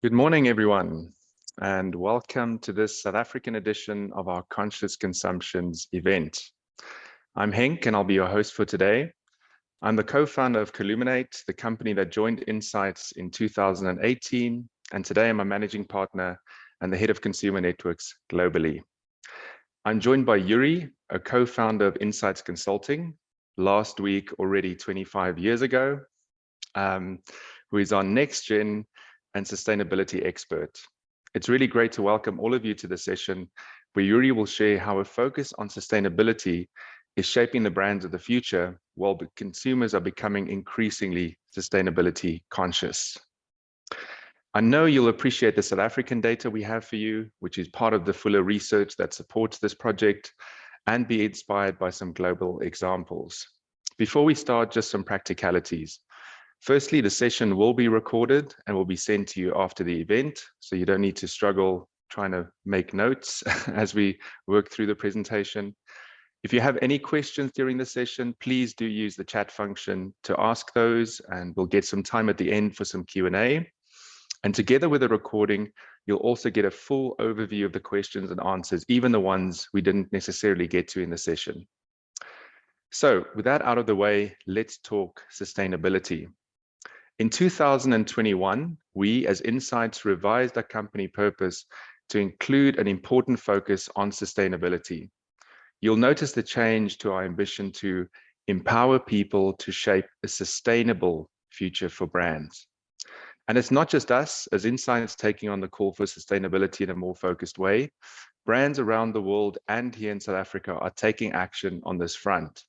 Good morning, everyone, and welcome to this South African edition of our Conscious Consumptions event. I'm Henk, and I'll be your host for today. I'm the co-founder of Columinate, the company that joined Insights in 2018, and today I'm a managing partner and the head of consumer networks globally. I'm joined by Yuri, a co-founder of Insights Consulting, last week already 25 years ago, who is our next-gen and sustainability expert. It's really great to welcome all of you to the session where Yuri will share how a focus on sustainability is shaping the brands of the future while consumers are becoming increasingly sustainability conscious. I know you'll appreciate the South African data we have for you, which is part of the fuller research that supports this project, and be inspired by some global examples. Before we start, just some practicalities. Firstly, the session will be recorded and will be sent to you after the event, so you don't need to struggle trying to make notes as we work through the presentation. If you have any questions during the session, please do use the chat function to ask those, and we'll get some time at the end for some Q&A. And together with the recording, you'll also get a full overview of the questions and answers, even the ones we didn't necessarily get to in the session. So with that out of the way, let's talk sustainability. In 2021, we as Insights revised our company purpose to include an important focus on sustainability. You'll notice the change to our ambition to empower people to shape a sustainable future for brands. And it's not just us as Insights taking on the call for sustainability in a more focused way. Brands around the world and here in South Africa are taking action on this front.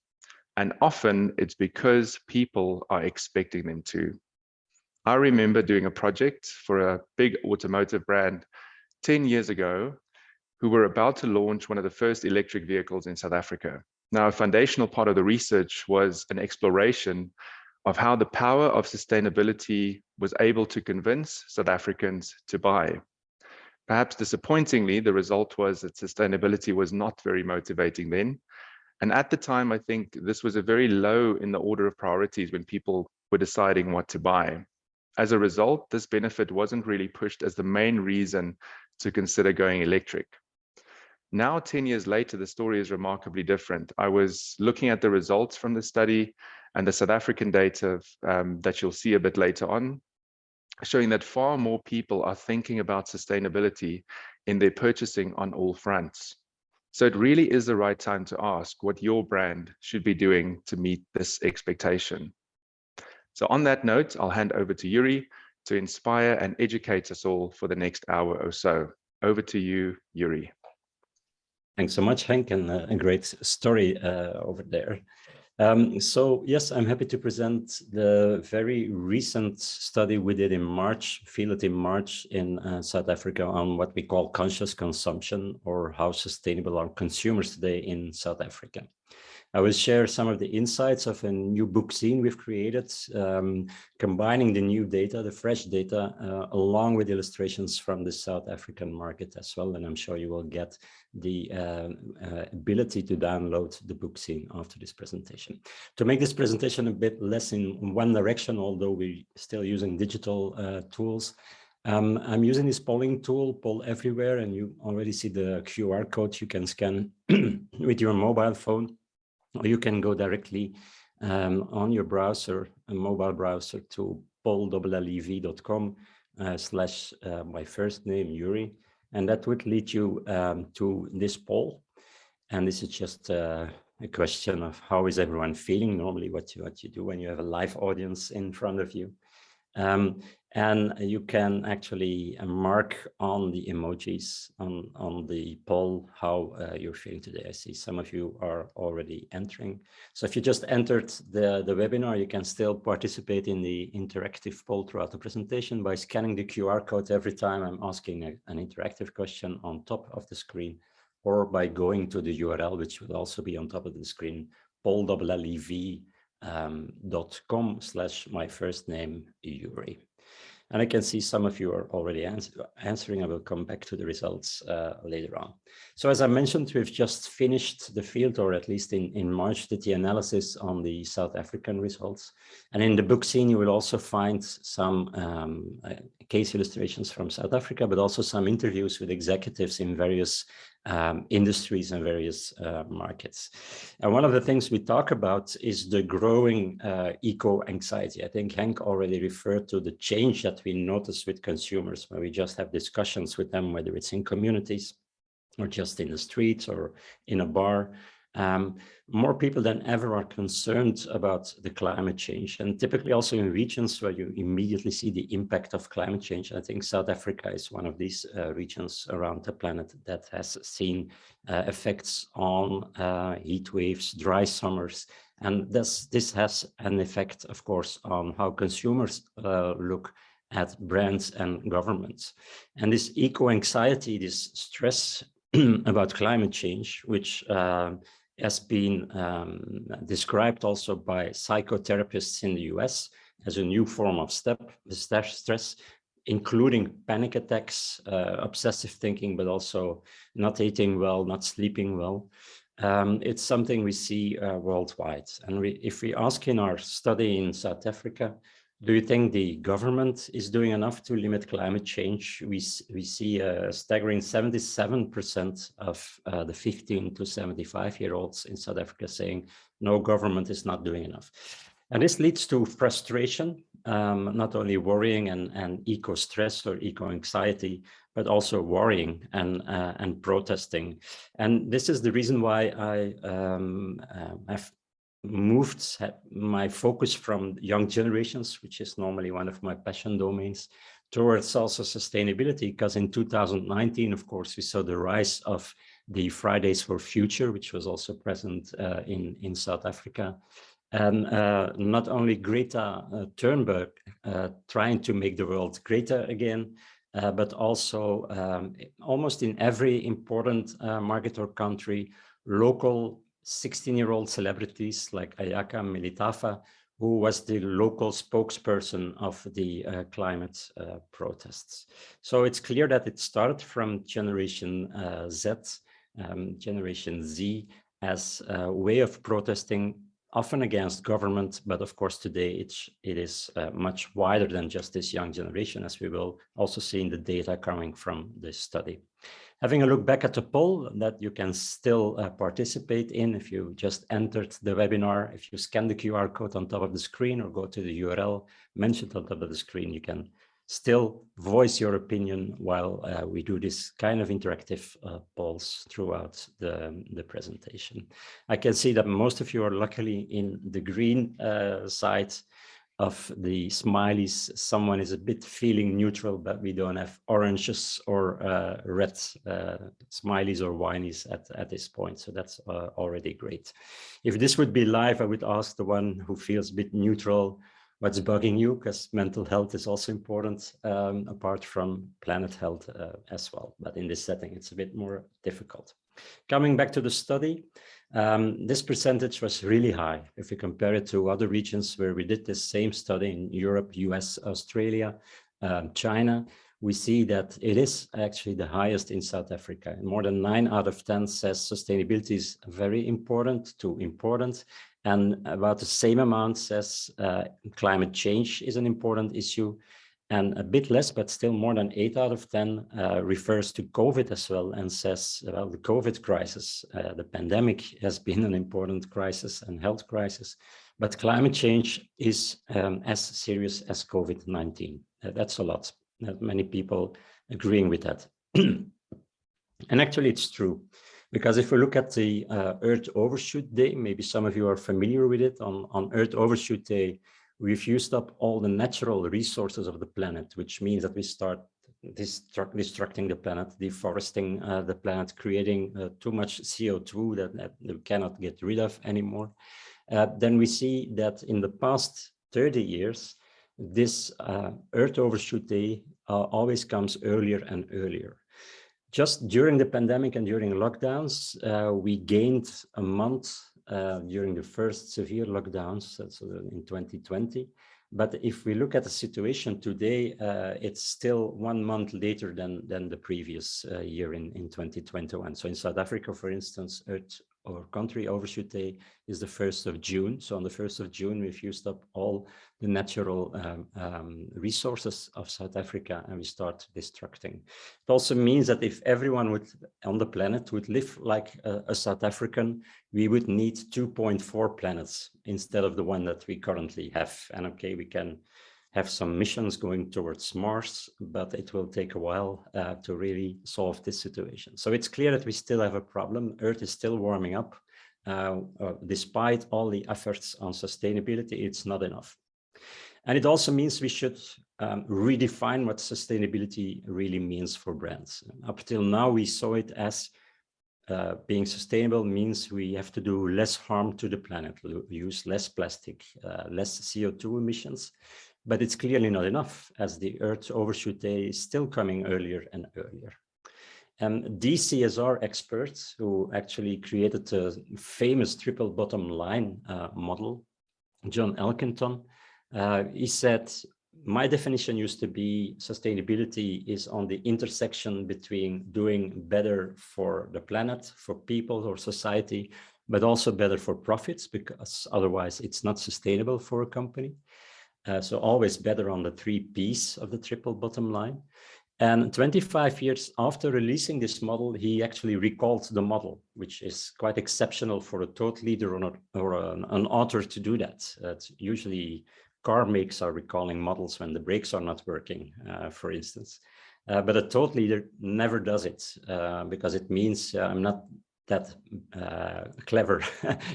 And often it's because people are expecting them to. I remember doing a project for a big automotive brand 10 years ago who were about to launch one of the first electric vehicles in South Africa. Now, a foundational part of the research was an exploration of how the power of sustainability was able to convince South Africans to buy. Perhaps disappointingly, the result was that sustainability was not very motivating then. And at the time, I think this was a very low in the order of priorities when people were deciding what to buy. As a result, this benefit wasn't really pushed as the main reason to consider going electric. Now, 10 years later, the story is remarkably different. I was looking at the results from the study and the South African data that you'll see a bit later on, showing that far more people are thinking about sustainability in their purchasing on all fronts. So it really is the right time to ask what your brand should be doing to meet this expectation. So on that note, I'll hand over to Yuri to inspire and educate us all for the next hour or so. Over to you, Yuri. Thanks so much, Henk, and a great story over there. So yes, I'm happy to present the very recent study we did in March, fielded in March in South Africa on what we call conscious consumption, or how sustainable are consumers today in South Africa. I will share some of the insights of a new book scene we've created, combining the new data, the fresh data, along with illustrations from the South African market as well. And I'm sure you will get the ability to download the book scene after this presentation. To make this presentation a bit less in one direction, although we're still using digital tools, I'm using this polling tool, Poll Everywhere, and you already see the QR code you can scan with your mobile phone. Or you can go directly on your browser, a mobile browser, to poll.com / my first name, Yuri. And that would lead you to this poll. And this is just a question of how is everyone feeling, normally what you do when you have a live audience in front of you. And you can actually mark on the emojis on the poll how you're feeling today. I see some of you are already entering. So if you just entered the webinar, you can still participate in the interactive poll throughout the presentation by scanning the QR code every time I'm asking an interactive question on top of the screen, or by going to the URL, which will also be on top of the screen, poll.com / my first name, Yuri. And I can see some of you are already answering. I will come back to the results later on. So as I mentioned, we've just finished the field, or at least in March, did the analysis on the South African results. And in the book scene, you will also find some case illustrations from South Africa, but also some interviews with executives in various industries and various markets. And one of the things we talk about is the growing eco-anxiety. I think Henk already referred to the change that we notice with consumers when we just have discussions with them, whether it's in communities or just in the streets or in a bar. More people than ever are concerned about the climate change, and typically also in regions where you immediately see the impact of climate change. I think South Africa is one of these regions around the planet that has seen effects on heat waves, dry summers, and this has an effect, of course, on how consumers look at brands and governments. And this eco-anxiety, this stress about climate change, which has been described also by psychotherapists in the US as a new form of stress, including panic attacks, obsessive thinking, but also not eating well, not sleeping well. It's something we see worldwide. And if we ask in our study in South Africa, do you think the government is doing enough to limit climate change? We see a staggering 77% of the 15 to 75-year-olds in South Africa saying, no, government is not doing enough. And this leads to frustration, not only worrying and eco-stress or eco-anxiety, but also worrying and protesting. And this is the reason why I've moved my focus from young generations, which is normally one of my passion domains, towards also sustainability, because in 2019, of course, we saw the rise of the Fridays for Future, which was also present in South Africa. And not only Greta Thunberg trying to make the world greater again, but also almost in every important market or country, local 16-year-old celebrities like Ayaka Melitafa, who was the local spokesperson of the climate protests. So it's clear that it started from Generation Generation Z, as a way of protesting, often against government, but of course today it is much wider than just this young generation, as we will also see in the data coming from this study. Having a look back at the poll that you can still participate in if you just entered the webinar, if you scan the QR code on top of the screen or go to the URL mentioned on top of the screen, you can still voice your opinion while we do this kind of interactive polls throughout the presentation. I can see that most of you are luckily in the green side of the smileys. Someone is a bit feeling neutral, but we don't have oranges or red smileys or whinies at this point. So that's already great. If this would be live, I would ask the one who feels a bit neutral, what's bugging you? Because mental health is also important, apart from planet health as well. But in this setting, it's a bit more difficult. Coming back to the study, this percentage was really high. If we compare it to other regions where we did this same study in Europe, US, Australia, China, we see that it is actually the highest in South Africa. More than 9 out of 10 says sustainability is very important to important. And about the same amount says climate change is an important issue. And a bit less, but still more than 8 out of 10 refers to COVID as well and says, well, the COVID crisis, the pandemic has been an important crisis and health crisis, but climate change is as serious as COVID-19. That's a lot. Many people agreeing with that. And actually it's true, because if we look at the Earth Overshoot Day, maybe some of you are familiar with it. On Earth Overshoot Day, we've used up all the natural resources of the planet, which means that we start destructing the planet, deforesting the planet, creating too much CO2 that we cannot get rid of anymore. Then we see that in the past 30 years, this Earth Overshoot Day always comes earlier and earlier. Just during the pandemic and during lockdowns, we gained a month during the first severe lockdowns, that's in 2020. But if we look at the situation today, it's still 1 month later than the previous year in 2021. So in South Africa, for instance, our country Overshoot Day is the 1st of June. So on the 1st of June, we've used up all the natural resources of South Africa and we start destructing. It also means that if everyone on the planet would live like a South African, we would need 2.4 planets instead of the one that we currently have. And okay, we can have some missions going towards Mars, but it will take a while to really solve this situation. So it's clear that we still have a problem. Earth is still warming up. Despite all the efforts on sustainability, it's not enough. And it also means we should redefine what sustainability really means for brands. Up till now, we saw it as being sustainable means we have to do less harm to the planet, use less plastic, less CO2 emissions, but it's clearly not enough as the Earth Overshoot Day is still coming earlier and earlier. And these CSR experts who actually created the famous triple bottom line model, John Elkington, he said, my definition used to be sustainability is on the intersection between doing better for the planet, for people or society, but also better for profits, because otherwise it's not sustainable for a company. So always better on the 3 P's of the triple bottom line. And 25 years after releasing this model, he actually recalled the model, which is quite exceptional for a thought leader or an author to do that. Usually car makers are recalling models when the brakes are not working, for instance. But a thought leader never does it because it means I'm not that clever.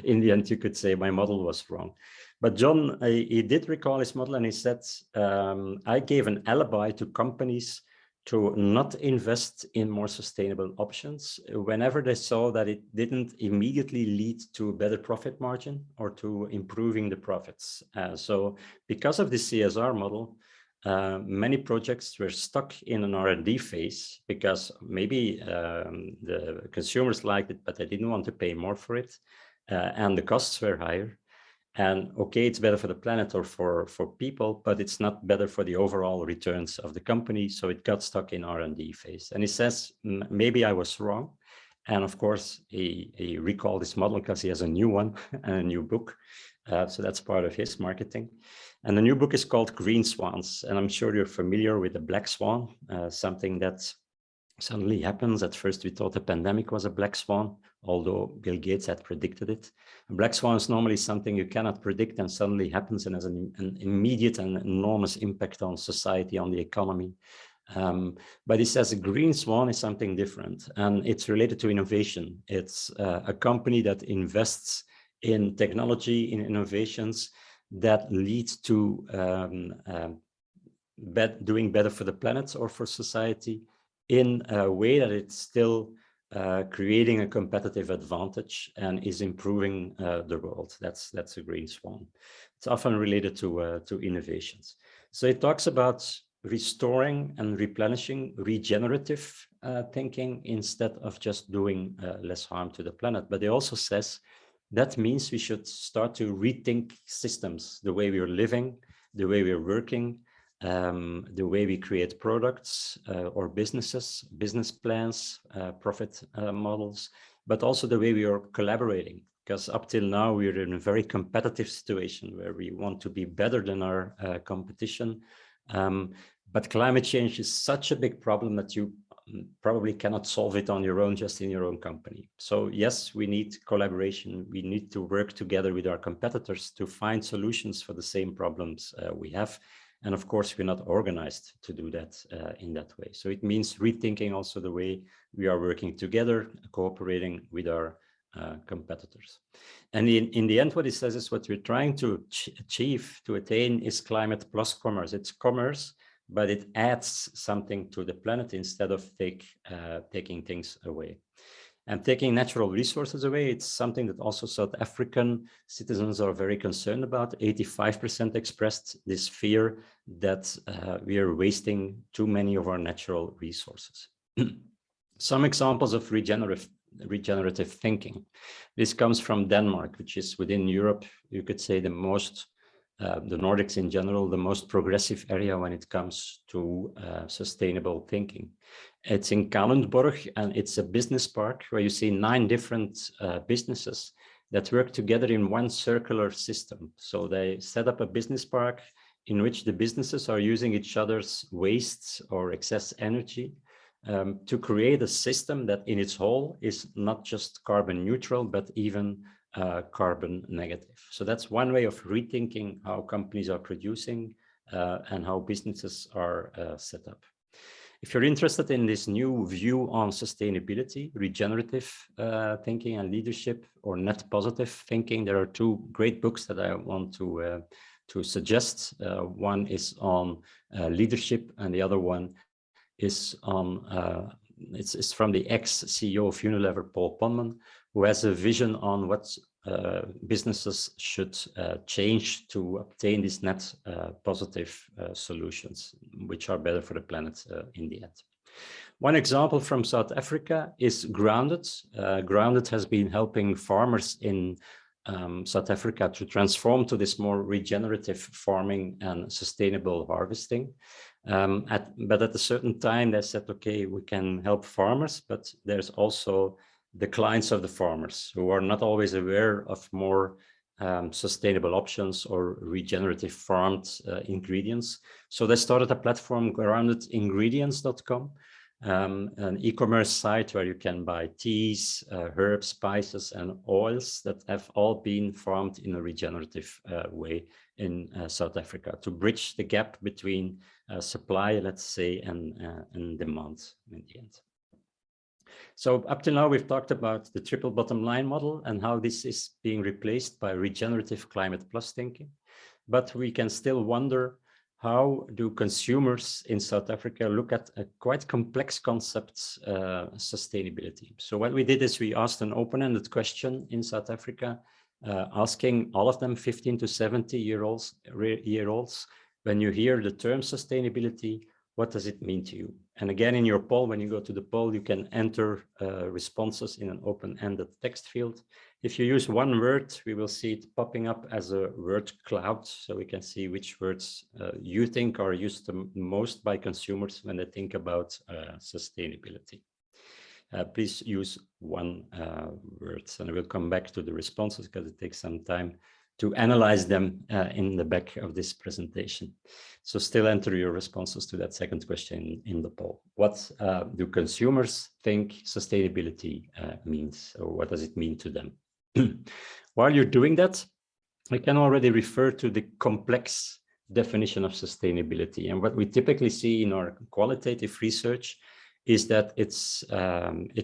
In the end, you could say my model was wrong. But John, he did recall his model and he said, I gave an alibi to companies to not invest in more sustainable options whenever they saw that it didn't immediately lead to a better profit margin or to improving the profits. So because of the CSR model, many projects were stuck in an R&D phase because maybe the consumers liked it, but they didn't want to pay more for it. And the costs were higher. And okay, it's better for the planet or for people, but it's not better for the overall returns of the company. So it got stuck in R&D phase. And he says, maybe I was wrong. And of course, he recalled this model because he has a new one and a new book. So that's part of his marketing. And the new book is called Green Swans. And I'm sure you're familiar with the black swan, something that suddenly happens. At first, we thought the pandemic was a black swan, although Bill Gates had predicted it. A black swan is normally something you cannot predict and suddenly happens and has an immediate and enormous impact on society, on the economy. But he says a green swan is something different, and it's related to innovation. It's a company that invests in technology, in innovations that lead to doing better for the planet or for society in a way that it's still creating a competitive advantage and is improving the world. That's a green swan. It's often related to innovations. So it talks about restoring and replenishing, regenerative thinking instead of just doing less harm to the planet. But it also says that means we should start to rethink systems, the way we're living, the way we're working, the way we create products or businesses, business plans, profit models, but also the way we are collaborating. Because up till now, we're in a very competitive situation where we want to be better than our competition. But climate change is such a big problem that you probably cannot solve it on your own, just in your own company. So yes, we need collaboration. We need to work together with our competitors to find solutions for the same problems we have. And of course, we're not organized to do that in that way. So it means rethinking also the way we are working together, cooperating with our competitors. And in the end, what it says is what we're trying to achieve, to attain, is climate plus commerce. It's commerce, but it adds something to the planet instead of taking things away. And taking natural resources away, it's something that also South African citizens are very concerned about. 85% expressed this fear that we are wasting too many of our natural resources. Some examples of regenerative thinking. This comes from Denmark, which is within Europe, you could say the most the Nordics in general, the most progressive area when it comes to sustainable thinking. It's in Kalundborg, and it's a business park where you see 9 different businesses that work together in one circular system. So they set up a business park in which the businesses are using each other's wastes or excess energy to create a system that in its whole is not just carbon neutral, but even carbon negative. So that's one way of rethinking how companies are producing and how businesses are set up. If you're interested in this new view on sustainability, regenerative thinking and leadership, or net positive thinking, there are 2 great books that I want to suggest. One is on leadership, and the other one is on it's from the ex-CEO of Unilever, Paul Polman, who has a vision on what businesses should change to obtain these net positive solutions, which are better for the planet in the end. One example from South Africa is Grounded. Grounded has been helping farmers in South Africa to transform to this more regenerative farming and sustainable harvesting. But at a certain time, they said, okay, we can help farmers, but there's also the clients of the farmers who are not always aware of more sustainable options or regenerative farmed ingredients. So they started a platform, groundedingredients.com, an e-commerce site where you can buy teas, herbs, spices, and oils that have all been farmed in a regenerative way in South Africa to bridge the gap between supply, let's say, and demand in the end. So up to now, we've talked about the triple bottom line model and how this is being replaced by regenerative climate plus thinking. But we can still wonder, how do consumers in South Africa look at a quite complex concept, sustainability? So what we did is we asked an open-ended question in South Africa, asking all of them 15 to 70-year-olds, when you hear the term sustainability, what does it mean to you? And again, in your poll, when you go to the poll, you can enter responses in an open-ended text field. If you use one word, we will see it popping up as a word cloud, so we can see which words you think are used the most by consumers when they think about sustainability. Please use one word, and I will come back to the responses because it takes some time to analyze them in the back of this presentation. So still enter your responses to that second question in the poll. What do consumers think sustainability means, or what does it mean to them? While you're doing that, I can already refer to the complex definition of sustainability. And what we typically see in our qualitative research is that it's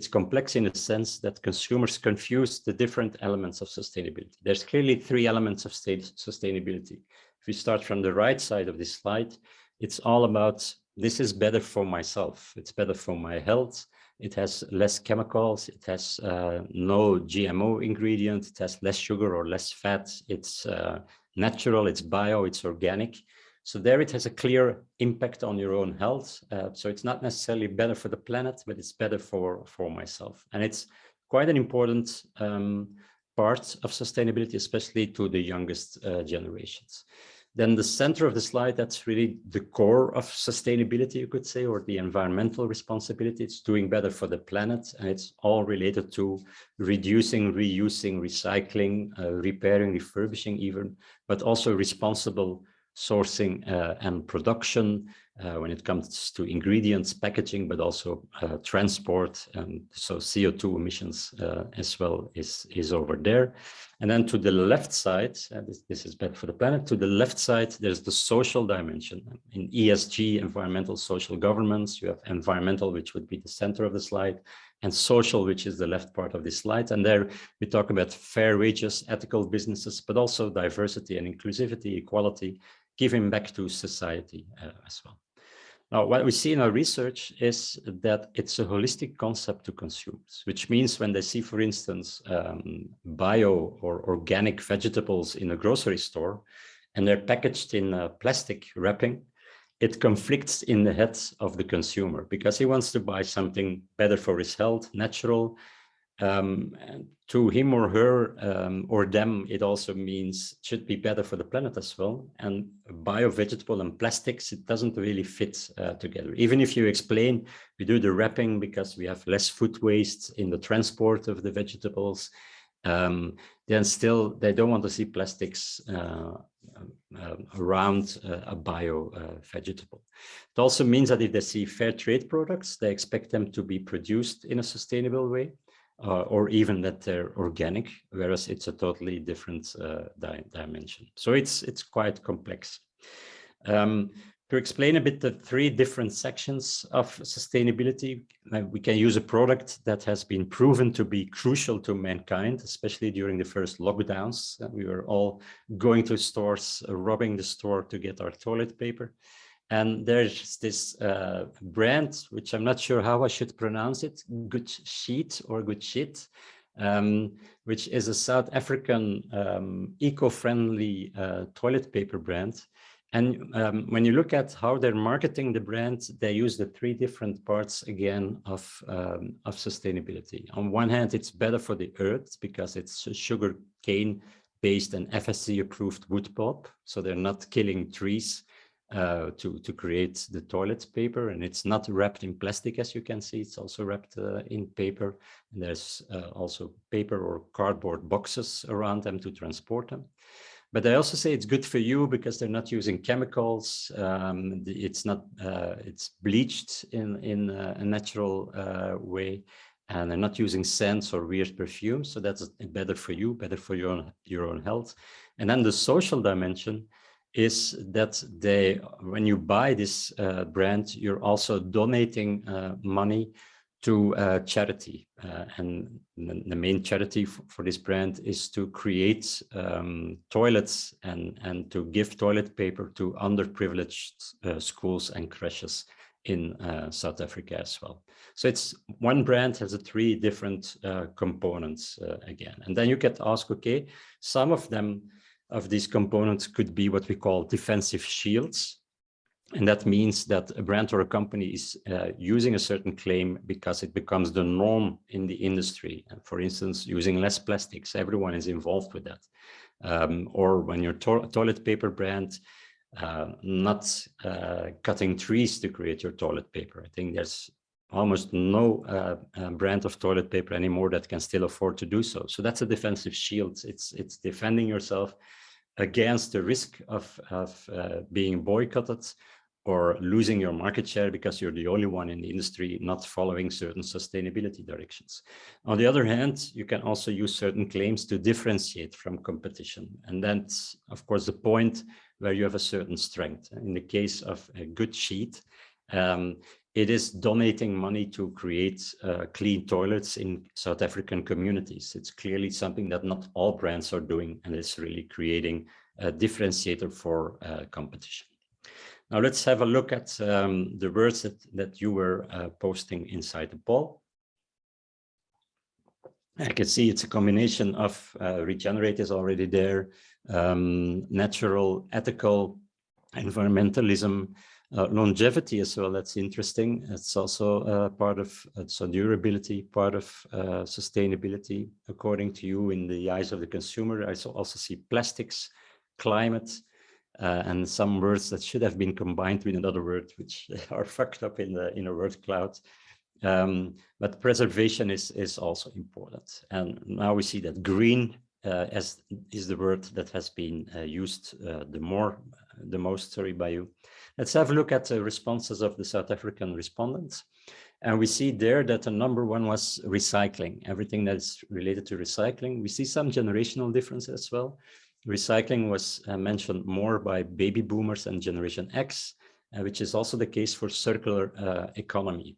complex in the sense that consumers confuse the different elements of sustainability. There's clearly 3 elements of sustainability. If we start from the right side of this slide, it's all about, this is better for myself. It's better for my health. It has less chemicals. It has no GMO ingredient. It has less sugar or less fat. It's natural, it's bio, it's organic. So there it has a clear impact on your own health. So it's not necessarily better for the planet, but it's better for myself. And it's quite an important part of sustainability, especially to the youngest generations. Then the center of the slide, that's really the core of sustainability, you could say, or the environmental responsibility. It's doing better for the planet, and it's all related to reducing, reusing, recycling, repairing, refurbishing even, but also responsible sourcing and production when it comes to ingredients, packaging, but also transport. And so CO2 emissions as well is over there. And then to the left side, this is bad for the planet. To the left side, there's the social dimension. In ESG, environmental social governance, you have environmental, which would be the center of the slide, and social, which is the left part of this slide. And there we talk about fair wages, ethical businesses, but also diversity and inclusivity, equality, giving back to society as well. Now, what we see in our research is that it's a holistic concept to consumers, which means when they see, for instance, bio or organic vegetables in a grocery store, and they're packaged in plastic wrapping, it conflicts in the head of the consumer because he wants to buy something better for his health, natural, And to him or her or them, it also means it should be better for the planet as well. And bio-vegetable and plastics, it doesn't really fit together. Even if you explain, we do the wrapping because we have less food waste in the transport of the vegetables, then still they don't want to see plastics around a bio-vegetable. It also means that if they see fair trade products, they expect them to be produced in a sustainable way. Or even that they're organic, whereas it's a totally different dimension. So it's quite complex. To explain a bit the three different sections of sustainability, we can use a product that has been proven to be crucial to mankind, especially during the first lockdowns. We were all going to stores, robbing the store to get our toilet paper. And there's this brand, which I'm not sure how I should pronounce it, Good Sheet or Good Shit, which is a South African eco-friendly toilet paper brand. And when you look at how they're marketing the brand, they use the three different parts again of sustainability. On one hand, it's better for the earth because it's sugar cane based and FSC approved wood pulp. So they're not killing trees to create the toilet paper, and it's not wrapped in plastic, as you can see. It's also wrapped in paper. And there's also paper or cardboard boxes around them to transport them. But they also say it's good for you because they're not using chemicals. It's not it's bleached in a natural way, and they're not using scents or weird perfumes. So that's better for you, better for your own health. And then the social dimension is that when you buy this brand, you're also donating money to charity. And the main charity for this brand is to create toilets and to give toilet paper to underprivileged schools and creches in South Africa as well. So it's one brand has three different components again. And then you get asked, okay, some of these components could be what we call defensive shields. And that means that a brand or a company is using a certain claim because it becomes the norm in the industry. And for instance, using less plastics, everyone is involved with that. Or when your toilet paper brand, not cutting trees to create your toilet paper. I think there's almost no brand of toilet paper anymore that can still afford to do so. So that's a defensive shield. It's defending yourself against the risk of being boycotted or losing your market share because you're the only one in the industry not following certain sustainability directions. On the other hand, you can also use certain claims to differentiate from competition. And that's, of course, the point where you have a certain strength. In the case of a Good Sheet, it is donating money to create clean toilets in South African communities. It's clearly something that not all brands are doing, and it's really creating a differentiator for competition. Now let's have a look at the words that you were posting inside the poll. I can see it's a combination of regenerate is already there, natural, ethical, environmentalism, longevity as well. That's interesting. It's also part of so durability, part of sustainability, according to you, in the eyes of the consumer. I also see plastics, climate, and some words that should have been combined with another word, which are fucked up in a word cloud. But preservation is also important. And now we see that green is the word that has been used the most by you. Let's have a look at the responses of the South African respondents. And we see there that the number one was recycling, everything that's related to recycling. We see some generational differences as well. Recycling was mentioned more by baby boomers and Generation X, which is also the case for circular economy.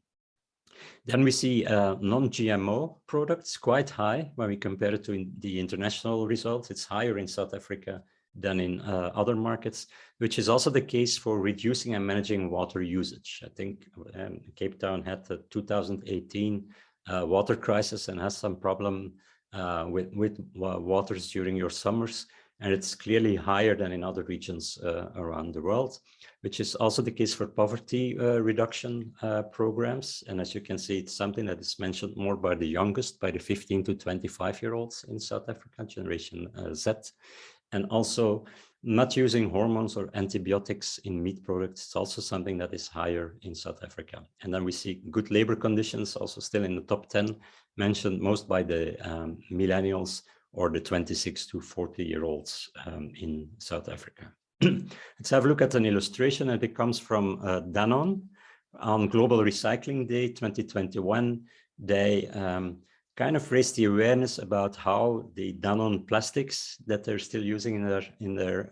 Then we see non-GMO products quite high when we compare it to the international results. It's higher in South Africa than in other markets, which is also the case for reducing and managing water usage. I think Cape Town had the 2018 water crisis and has some problem with waters during your summers. and it's clearly higher than in other regions around the world, which is also the case for poverty reduction programs. And as you can see, it's something that is mentioned more by the youngest, by the 15 to 25-year-olds in South Africa, Generation Z, and also not using hormones or antibiotics in meat products. It's also something that is higher in South Africa. And then we see good labor conditions also still in the top 10, mentioned most by the millennials or the 26 to 40-year-olds in South Africa. Let's have a look at an illustration, and it comes from Danone. On Global Recycling Day 2021, they kind of raised the awareness about how the Danone plastics that they're still using in their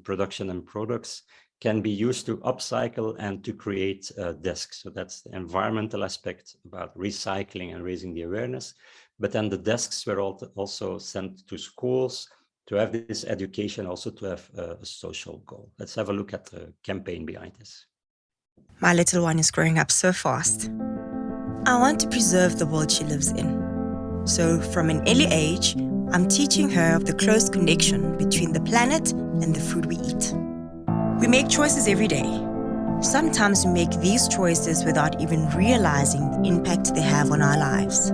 production and products can be used to upcycle and to create desks. So that's the environmental aspect about recycling and raising the awareness. But then the desks were also sent to schools to have this education, also to have a social goal. Let's have a look at the campaign behind this. My little one is growing up so fast. I want to preserve the world she lives in. So from an early age, I'm teaching her of the close connection between the planet and the food we eat. We make choices every day. Sometimes we make these choices without even realizing the impact they have on our lives.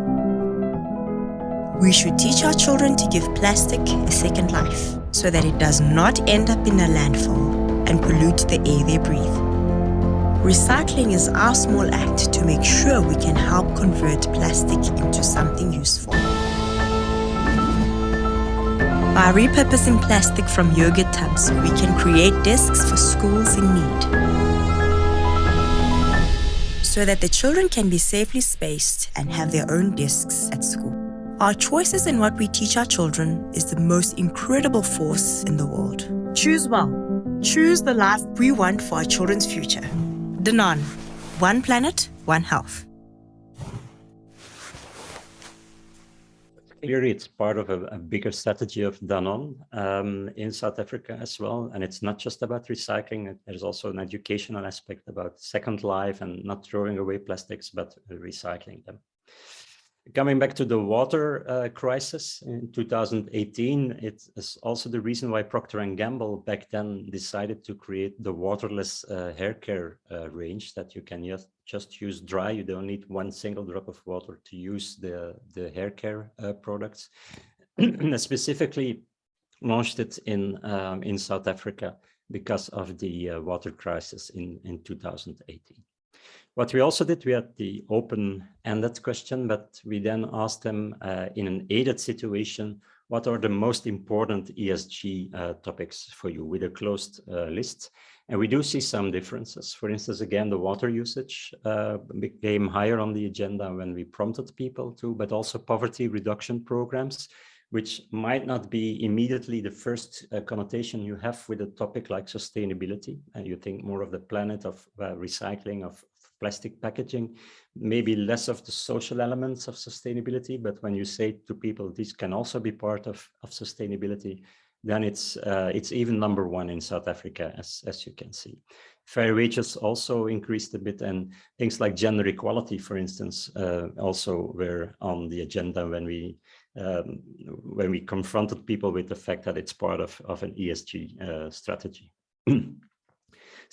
We should teach our children to give plastic a second life so that it does not end up in a landfill and pollute the air they breathe. Recycling is our small act to make sure we can help convert plastic into something useful. By repurposing plastic from yogurt tubs, we can create desks for schools in need, so that the children can be safely spaced and have their own desks at school. Our choices in what we teach our children is the most incredible force in the world. Choose well. Choose the life we want for our children's future. Danone, one planet, one health. Clearly, it's part of a bigger strategy of Danone in South Africa as well. And it's not just about recycling. There's also an educational aspect about second life and not throwing away plastics, but recycling them. Coming back to the water crisis in 2018, it is also the reason why Procter & Gamble back then decided to create the waterless hair care range that you can just use dry. You don't need one single drop of water to use the hair care products. Specifically launched it in South Africa because of the water crisis in 2018. What we also did, we had the open-ended question, but we then asked them in an aided situation, what are the most important ESG topics for you, with a closed list. And we do see some differences. For instance, again, the water usage became higher on the agenda when we prompted people to, but also poverty reduction programs, which might not be immediately the first connotation you have with a topic like sustainability. And you think more of the planet, of recycling, of plastic packaging, maybe less of the social elements of sustainability. But when you say to people, this can also be part of sustainability, then it's even number one in South Africa, as you can see. Fair wages also increased a bit, and things like gender equality, for instance, also were on the agenda when we confronted people with the fact that it's part of an ESG strategy.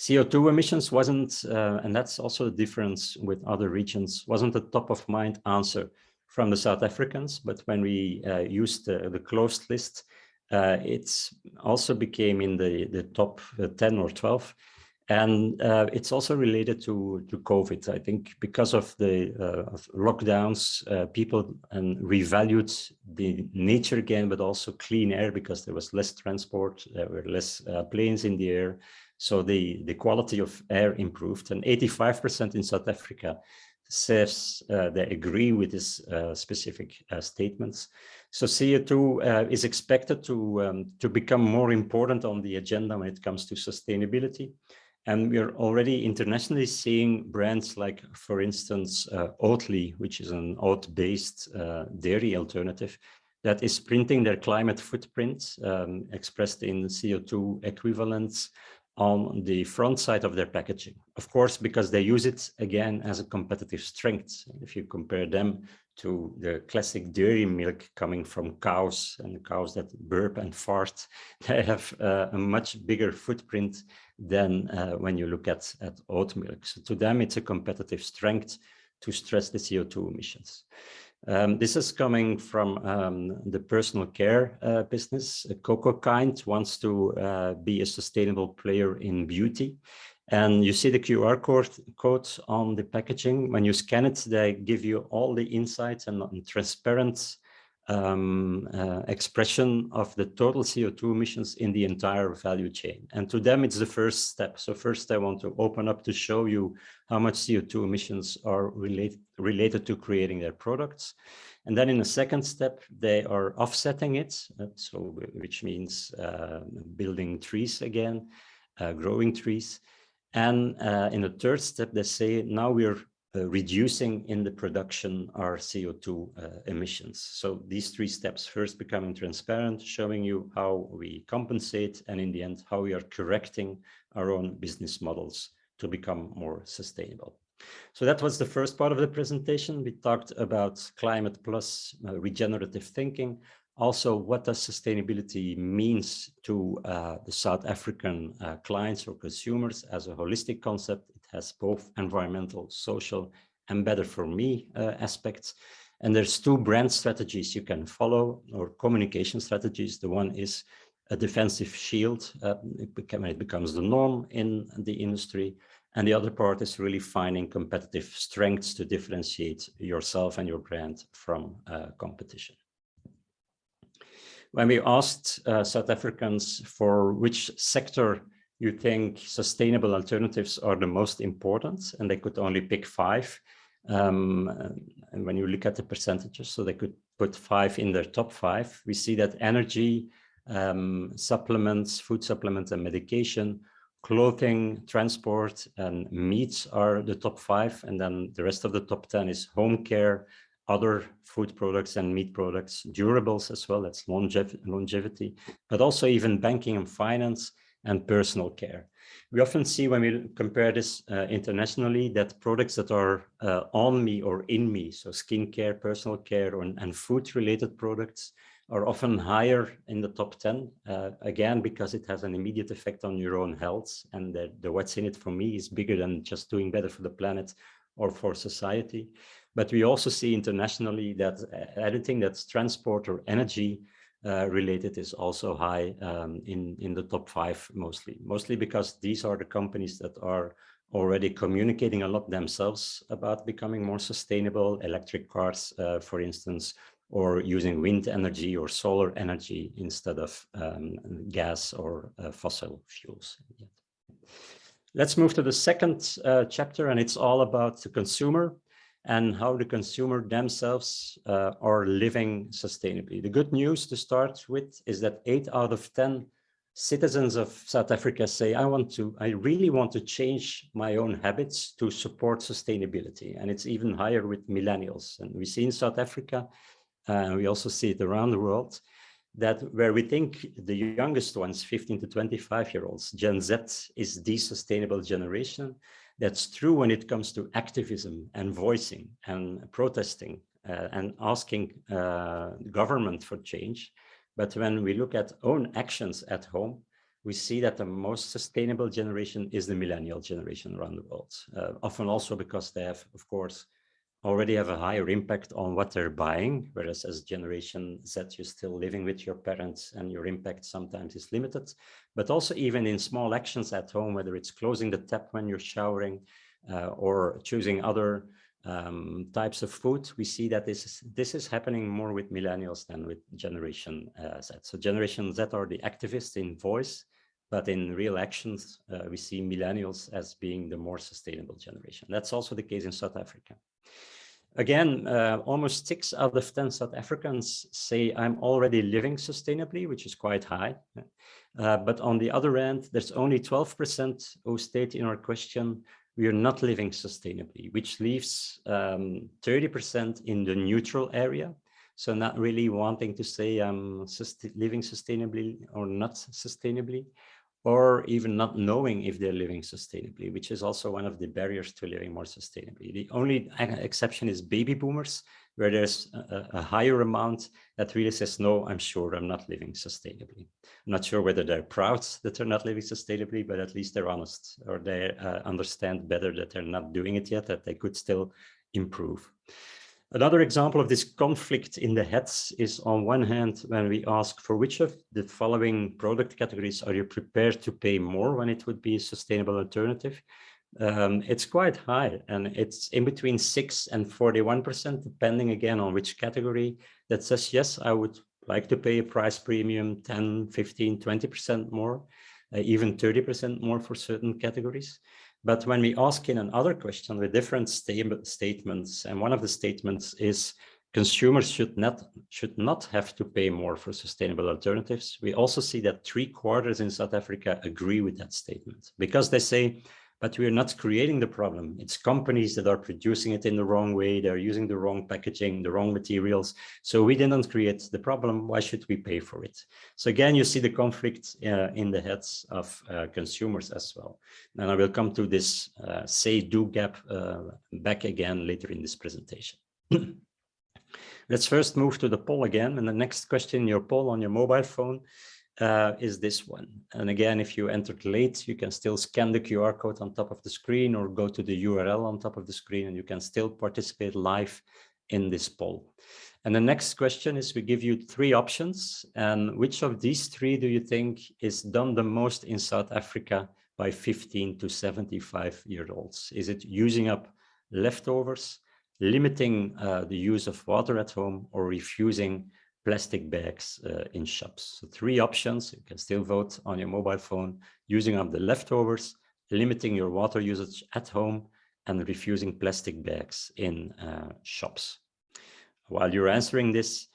CO2 emissions wasn't, and that's also a difference with other regions, wasn't a top of mind answer from the South Africans, but when we used the closed list, it's also became in the top 10 or 12. And it's also related to COVID. I think because of the lockdowns, people revalued the nature again, but also clean air, because there was less transport, there were less planes in the air. So the quality of air improved, and 85% in South Africa says they agree with this specific statements. So CO2 is expected to become more important on the agenda when it comes to sustainability. And we are already internationally seeing brands like, for instance, Oatly, which is an oat-based dairy alternative, that is printing their climate footprint expressed in CO2 equivalents on the front side of their packaging. Of course, because they use it again as a competitive strength. If you compare them to the classic dairy milk coming from cows and cows that burp and fart, they have a much bigger footprint than when you look at oat milk. So to them, it's a competitive strength to stress the CO2 emissions. This is coming from the personal care business. Coco Kind wants to be a sustainable player in beauty. And you see the QR code on the packaging. When you scan it, they give you all the insights and transparent expression of the total CO2 emissions in the entire value chain. And to them, it's the first step. So first, I want to open up to show you how much CO2 emissions are related to creating their products. And then in a second step, they are offsetting it, which means building trees again, growing trees. And in the third step, they say, now we're reducing in the production our CO2 emissions. So these three steps, first becoming transparent, showing you how we compensate, and in the end, how we are correcting our own business models to become more sustainable. So that was the first part of the presentation. We talked about climate plus regenerative thinking. Also, what does sustainability means to the South African clients or consumers as a holistic concept? It has both environmental, social, and better for me aspects. And there's two brand strategies you can follow, or communication strategies. The one is a defensive shield. It becomes the norm in the industry. And the other part is really finding competitive strengths to differentiate yourself and your brand from competition. When we asked South Africans for which sector you think sustainable alternatives are the most important, and they could only pick 5. And when you look at the percentages, so they could put 5 in their top 5, we see that energy, supplements, food supplements and medication, clothing, transport, and meats are the top 5. And then the rest of the top 10 is home care, other food products and meat products, durables as well, that's longevity, but also even banking and finance and personal care. We often see when we compare this internationally that products that are on me or in me, so skincare, personal care, and food-related products are often higher in the top 10, again, because it has an immediate effect on your own health, and the what's in it for me is bigger than just doing better for the planet or for society. But we also see internationally that anything that's transport or energy related is also high in the top 5 mostly because these are the companies that are already communicating a lot themselves about becoming more sustainable, electric cars, for instance, or using wind energy or solar energy instead of gas or fossil fuels. Let's move to the second chapter, and it's all about the consumer and how the consumer themselves are living sustainably. The good news to start with is that 8 out of 10 citizens of South Africa say, I really want to change my own habits to support sustainability. And it's even higher with millennials. And we see in South Africa, we also see it around the world, that where we think the youngest ones, 15 to 25-year-olds, Gen Z is the sustainable generation. That's true when it comes to activism and voicing and protesting and asking government for change. But when we look at own actions at home, we see that the most sustainable generation is the millennial generation around the world. Often also because they have, of course, already have a higher impact on what they're buying, whereas as Generation Z, you're still living with your parents and your impact sometimes is limited. But also even in small actions at home, whether it's closing the tap when you're showering or choosing other types of food, we see that this is happening more with millennials than with Generation Z. So Generation Z are the activists in voice, but in real actions, we see millennials as being the more sustainable generation. That's also the case in South Africa. Again, almost 6 out of 10 South Africans say I'm already living sustainably, which is quite high. But on the other end, there's only 12% who state in our question, we are not living sustainably, which leaves 30% in the neutral area. So not really wanting to say I'm living sustainably or not sustainably, or even not knowing if they're living sustainably, which is also one of the barriers to living more sustainably. The only exception is baby boomers, where there's a higher amount that really says, no, I'm sure I'm not living sustainably. I'm not sure whether they're proud that they're not living sustainably, but at least they're honest, or they understand better that they're not doing it yet, that they could still improve. Another example of this conflict in the heads is, on one hand, when we ask for which of the following product categories are you prepared to pay more when it would be a sustainable alternative? It's quite high, and it's in between 6 and 41%, depending again on which category, that says, yes, I would like to pay a price premium, 10, 15, 20% more, even 30% more for certain categories. But when we ask in another question with different statements, and one of the statements is consumers should not have to pay more for sustainable alternatives, we also see that 3/4 in South Africa agree with that statement, because they say, but we are not creating the problem. It's companies that are producing it in the wrong way. They're using the wrong packaging, the wrong materials. So we didn't create the problem. Why should we pay for it? So again, you see the conflict in the heads of consumers as well. And I will come to this say-do gap back again later in this presentation. Let's first move to the poll again. And the next question in your poll on your mobile phone is this one. And again, if you entered late, you can still scan the QR code on top of the screen or go to the URL on top of the screen, and you can still participate live in this poll. And the next question is, we give you 3 options. And which of these 3 do you think is done the most in South Africa by 15 to 75-year-olds? Is it using up leftovers, limiting the use of water at home, or refusing plastic bags in shops? So 3 options. You can still vote on your mobile phone: using up the leftovers, limiting your water usage at home, and refusing plastic bags in shops. While you're answering this,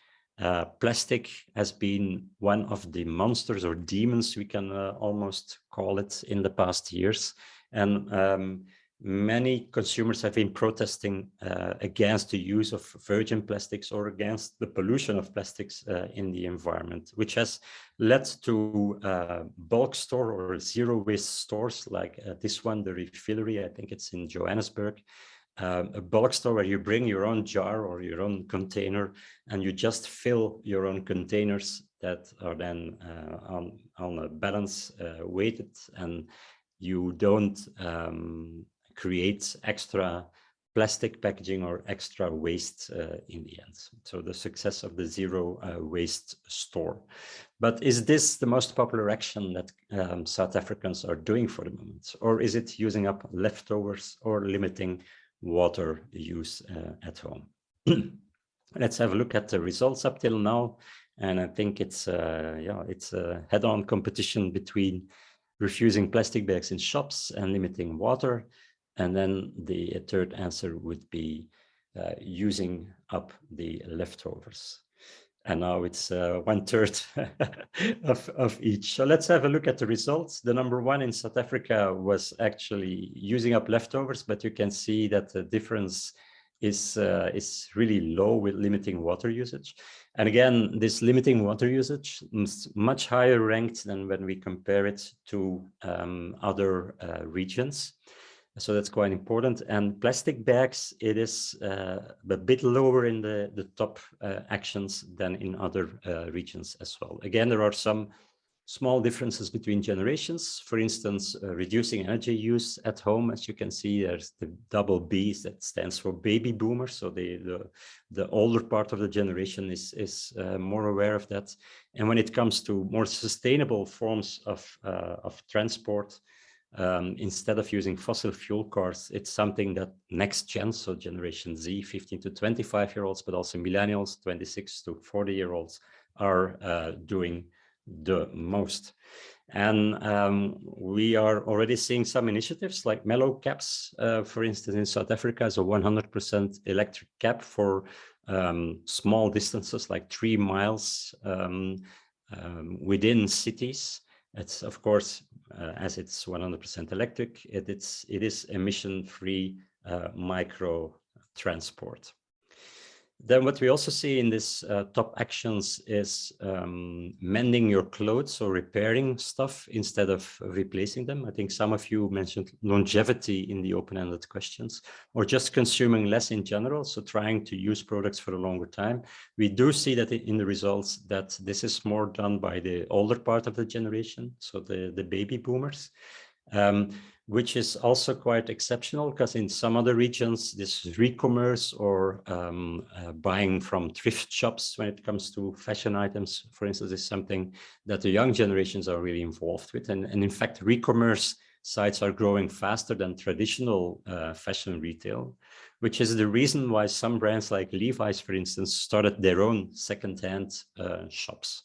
plastic has been one of the monsters or demons, we can almost call it, in the past years. And many consumers have been protesting against the use of virgin plastics or against the pollution of plastics in the environment, which has led to bulk store or zero waste stores like this one, the Refillery. I think it's in Johannesburg. A bulk store where you bring your own jar or your own container, and you just fill your own containers that are then on a balance weighted, and you don't create extra plastic packaging or extra waste in the end. So the success of the zero waste store. But is this the most popular action that South Africans are doing for the moment? Or is it using up leftovers or limiting water use at home? Let's have a look at the results up till now. And I think it's a head-on competition between refusing plastic bags in shops and limiting water. And then the third answer would be using up the leftovers. And now it's 1/3 of each. So let's have a look at the results. The number 1 in South Africa was actually using up leftovers, but you can see that the difference is really low with limiting water usage. And again, this limiting water usage is much higher ranked than when we compare it to other regions. So that's quite important. And plastic bags, it is a bit lower in the top actions than in other regions as well. Again, there are some small differences between generations. For instance, reducing energy use at home. As you can see, there's the double B that stands for baby boomers. So the older part of the generation is more aware of that. And when it comes to more sustainable forms of transport, instead of using fossil fuel cars, it's something that next gen, so generation Z, 15 to 25-year-olds, but also millennials, 26 to 40-year-olds, are doing the most. And we are already seeing some initiatives like Mellow Cabs, for instance, in South Africa, is a 100% electric cab for small distances like 3 miles within cities. It's, of course, as it's 100% electric, it is emission-free micro transport. Then what we also see in this top actions is mending your clothes or repairing stuff instead of replacing them. I think some of you mentioned longevity in the open-ended questions, or just consuming less in general, so trying to use products for a longer time. We do see that in the results that this is more done by the older part of the generation, so the baby boomers. Which is also quite exceptional, because in some other regions, this re-commerce or buying from thrift shops when it comes to fashion items, for instance, is something that the young generations are really involved with. And in fact, re-commerce sites are growing faster than traditional fashion retail, which is the reason why some brands like Levi's, for instance, started their own second-hand shops.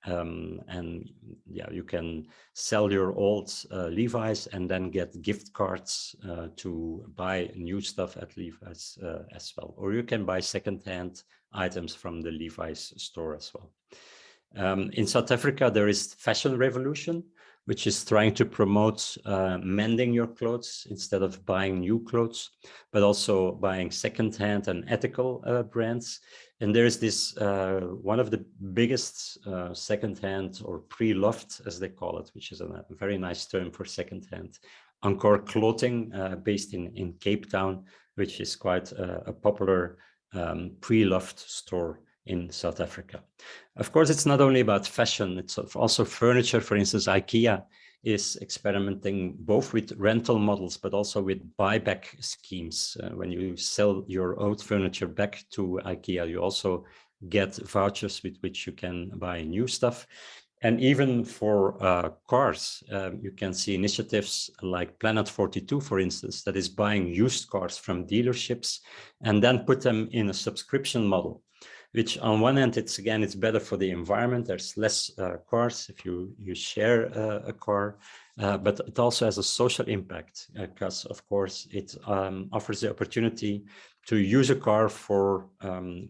And yeah, you can sell your old Levi's and then get gift cards to buy new stuff at Levi's as well. Or you can buy second-hand items from the Levi's store as well. In South Africa, there is Fashion Revolution, which is trying to promote mending your clothes instead of buying new clothes, but also buying second-hand and ethical brands. And there's this, one of the biggest second-hand or pre-loved, as they call it, which is a very nice term for second-hand, Encore Clothing, based in Cape Town, which is quite a popular pre-loved store in South Africa. Of course, it's not only about fashion, it's also furniture. For instance, IKEA is experimenting both with rental models, but also with buyback schemes. When you sell your old furniture back to IKEA, you also get vouchers with which you can buy new stuff. And even for cars, you can see initiatives like Planet 42, for instance, that is buying used cars from dealerships and then put them in a subscription model, which on one hand, it's better for the environment. There's less cars if you share a car, but it also has a social impact because, of course, it offers the opportunity to use a car for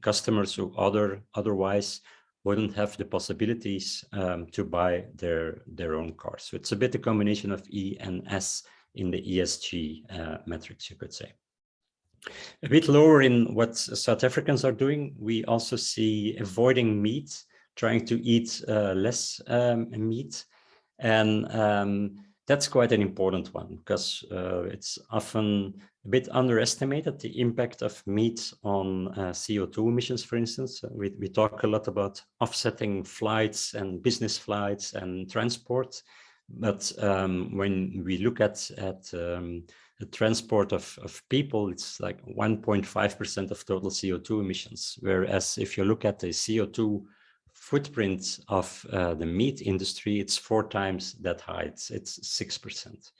customers who otherwise wouldn't have the possibilities to buy their own cars. So it's a bit a combination of E and S in the ESG metrics, you could say. A bit lower in what South Africans are doing, we also see avoiding meat, trying to eat less meat. And that's quite an important one because it's often a bit underestimated, the impact of meat on CO2 emissions, for instance. We talk a lot about offsetting flights and business flights and transport. But when we look at the transport of people, it's like 1.5% of total CO2 emissions. Whereas if you look at the CO2 footprint of the meat industry, it's 4 times that high. It's 6%.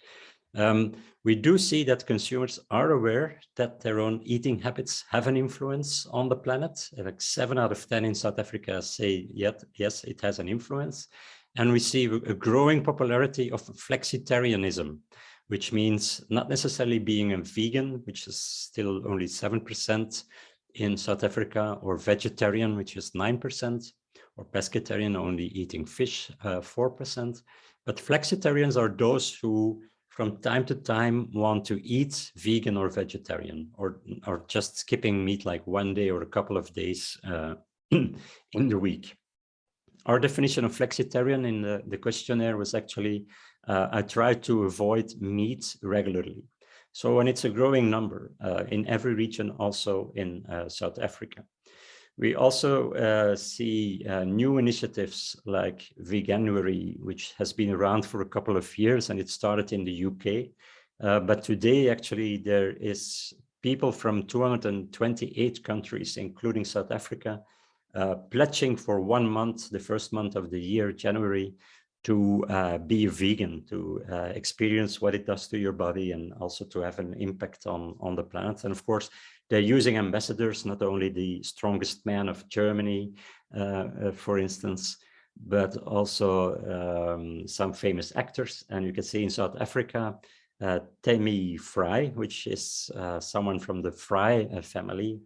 We do see that consumers are aware that their own eating habits have an influence on the planet. Like 7 out of 10 in South Africa say, yes, it has an influence. And we see a growing popularity of flexitarianism, which means not necessarily being a vegan, which is still only 7% in South Africa, or vegetarian, which is 9%, or pescatarian, only eating fish, 4%. But flexitarians are those who from time to time want to eat vegan or vegetarian, or just skipping meat like one day or a couple of days in the week. Our definition of flexitarian in the questionnaire was actually, I try to avoid meat regularly. So when it's a growing number in every region, also in South Africa. We also see new initiatives like Veganuary, which has been around for a couple of years, and it started in the UK. But today, actually, there is people from 228 countries, including South Africa, pledging for 1 month, the first month of the year, January, to be a vegan, to experience what it does to your body, and also to have an impact on the planet. And of course, they're using ambassadors, not only the strongest man of Germany, for instance, but also some famous actors. And you can see in South Africa, Temi Fry, which is someone from the Fry family,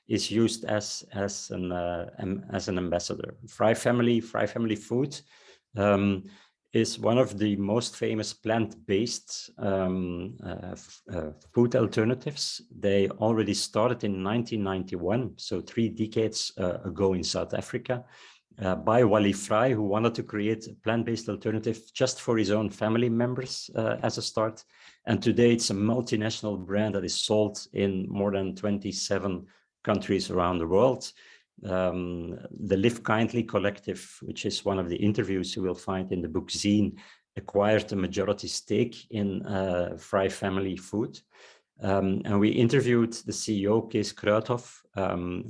is used as an ambassador. Fry family food is one of the most famous plant-based food alternatives. They already started in 1991, so 3 decades ago in South Africa, by Wally Fry, who wanted to create a plant-based alternative just for his own family members as a start. And today it's a multinational brand that is sold in more than 27 countries around the world. The Live Kindly collective, which is one of the interviews you will find in the book Zine, acquired a majority stake in Fry Family Food. And we interviewed the CEO, Kees Kruithof,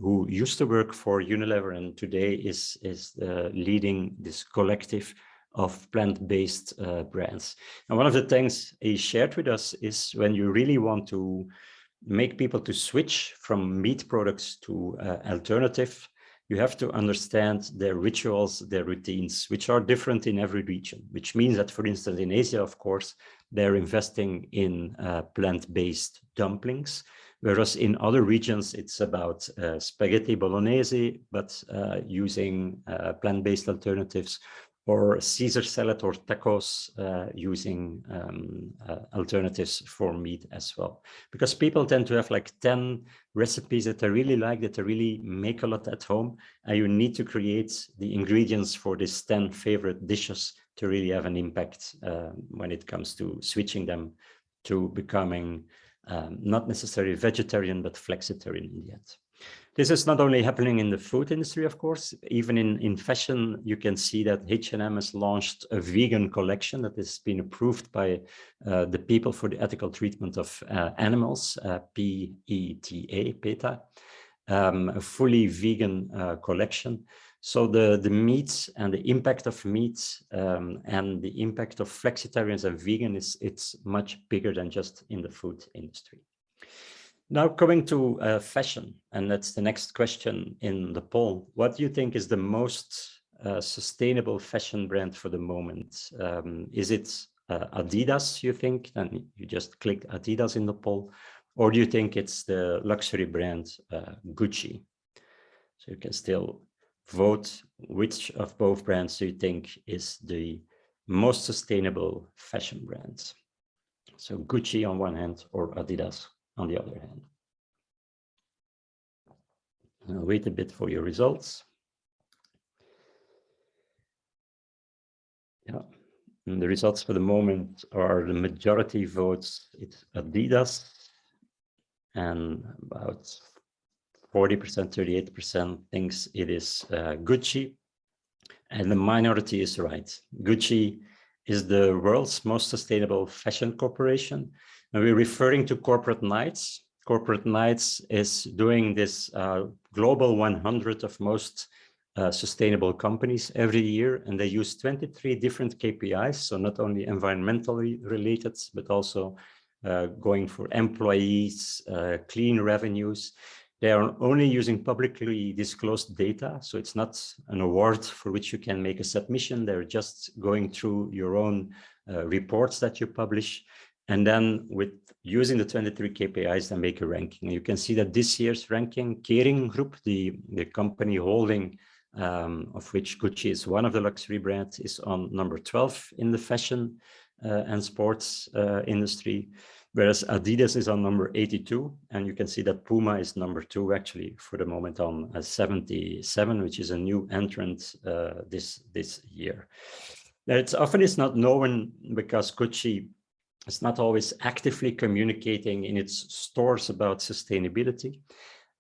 who used to work for Unilever and today is leading this collective of plant-based brands. And one of the things he shared with us is when you really want to make people to switch from meat products to alternative, you have to understand their rituals, their routines, which are different in every region, which means that, for instance, in Asia, of course, they're investing in plant-based dumplings, whereas in other regions, it's about spaghetti bolognese, but using plant-based alternatives, or Caesar salad or tacos using alternatives for meat as well. Because people tend to have like 10 recipes that they really like, that they really make a lot at home, and you need to create the ingredients for these 10 favorite dishes to really have an impact when it comes to switching them to becoming not necessarily vegetarian, but flexitarian in the end. This is not only happening in the food industry, of course, even in fashion, you can see that H&M has launched a vegan collection that has been approved by the People for the Ethical Treatment of Animals, PETA, a fully vegan collection. So the meat and the impact of meat and the impact of flexitarians and vegan it's much bigger than just in the food industry. Now coming to fashion, and that's the next question in the poll. What do you think is the most sustainable fashion brand for the moment? Is it Adidas, you think? And you just click Adidas in the poll. Or do you think it's the luxury brand Gucci? So you can still vote which of both brands do you think is the most sustainable fashion brand. So Gucci on one hand or Adidas on the other hand. I'll wait a bit for your results. Yeah, and the results for the moment are the majority votes, it's Adidas, and about 40%, 38% thinks it is Gucci, and the minority is right. Gucci is the world's most sustainable fashion corporation, and we're referring to corporate nights. Corporate Nights is doing this global 100 of most sustainable companies every year, and they use 23 different KPIs, so not only environmentally related, but also going for employees, clean revenues. They are only using publicly disclosed data, so it's not an award for which you can make a submission. They're just going through your own reports that you publish. And then with using the 23 KPIs, they make a ranking. You can see that this year's ranking, Kering Group, the company holding of which Gucci is one of the luxury brands, is on number 12 in the fashion and sports industry, whereas Adidas is on number 82. And you can see that Puma is number 2 actually for the moment on 77, which is a new entrant this year. Now, it's not known because Gucci is not always actively communicating in its stores about sustainability.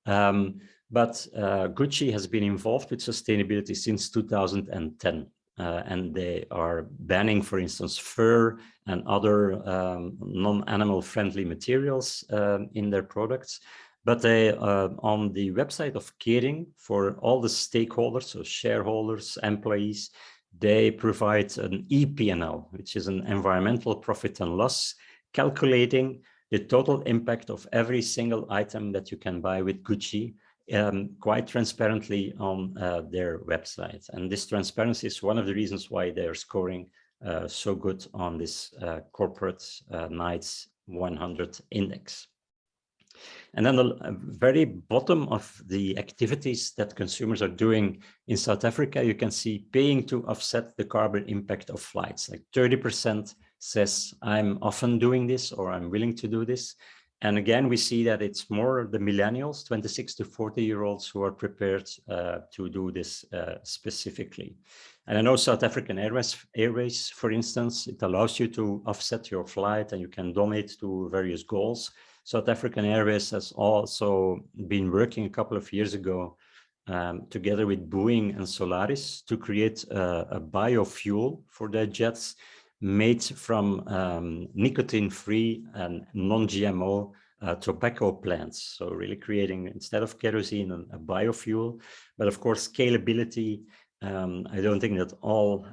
But Gucci has been involved with sustainability since 2010. And they are banning, for instance, fur and other non-animal friendly materials in their products. But they, on the website of Kering, for all the stakeholders, so shareholders, employees, they provide an ePNL, which is an environmental profit and loss, calculating the total impact of every single item that you can buy with Gucci, quite transparently on their website. And this transparency is one of the reasons why they're scoring so good on this Corporate Nights 100 index. And then the very bottom of the activities that consumers are doing in South Africa, you can see paying to offset the carbon impact of flights. Like 30% says, I'm often doing this, or I'm willing to do this. And again, we see that it's more the millennials, 26 to 40-year-olds, who are prepared to do this specifically. And I know South African Airways, for instance, it allows you to offset your flight and you can donate to various goals. South African Airways has also been working a couple of years ago together with Boeing and Solaris to create a biofuel for their jets made from nicotine-free and non-GMO tobacco plants. So really creating, instead of kerosene, a biofuel. But of course, scalability, I don't think that all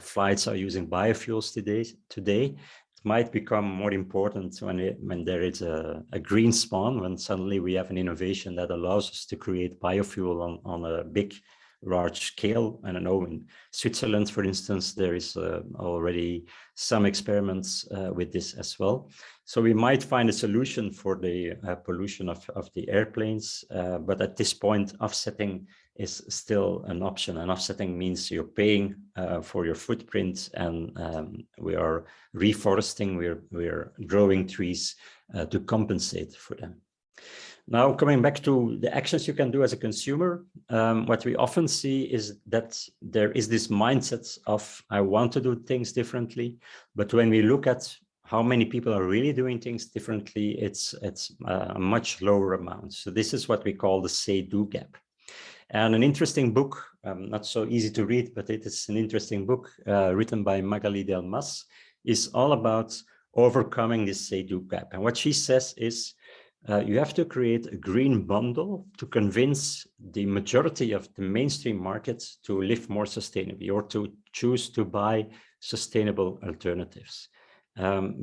flights are using biofuels today. It might become more important when there is a green spawn, when suddenly we have an innovation that allows us to create biofuel on a big, large scale. I don't know, in Switzerland, for instance, there is already some experiments with this as well. So we might find a solution for the pollution of the airplanes, but at this point, offsetting is still an option. And offsetting means you're paying for your footprint, and we are reforesting, we're growing trees to compensate for them. Now, coming back to the actions you can do as a consumer, what we often see is that there is this mindset of, I want to do things differently. But when we look at how many people are really doing things differently, it's a much lower amount. So this is what we call the say-do gap. And an interesting book, not so easy to read, but it is an interesting book written by Magali Delmas, is all about overcoming this say-do gap. And what she says is, you have to create a green bundle to convince the majority of the mainstream markets to live more sustainably, or to choose to buy sustainable alternatives.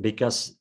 Because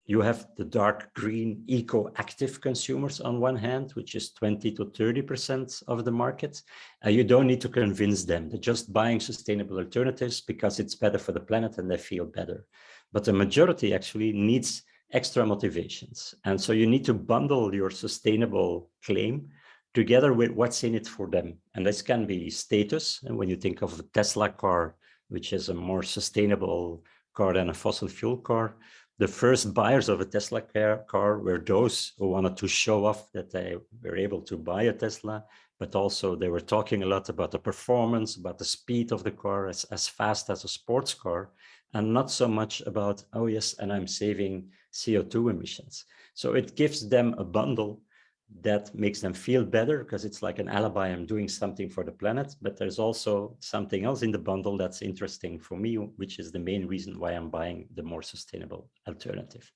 you have the dark green eco-active consumers on one hand, which is 20 to 30% of the market. You don't need to convince them. They're just buying sustainable alternatives because it's better for the planet and they feel better. But the majority actually needs extra motivations. And so you need to bundle your sustainable claim together with what's in it for them. And this can be status. And when you think of a Tesla car, which is a more sustainable car than a fossil fuel car, the first buyers of a Tesla car were those who wanted to show off that they were able to buy a Tesla, but also they were talking a lot about the performance, about the speed of the car, as fast as a sports car, and not so much about, oh yes, and I'm saving CO2 emissions. So it gives them a bundle that makes them feel better, because it's like an alibi, I'm doing something for the planet, but there's also something else in the bundle that's interesting for me, which is the main reason why I'm buying the more sustainable alternative.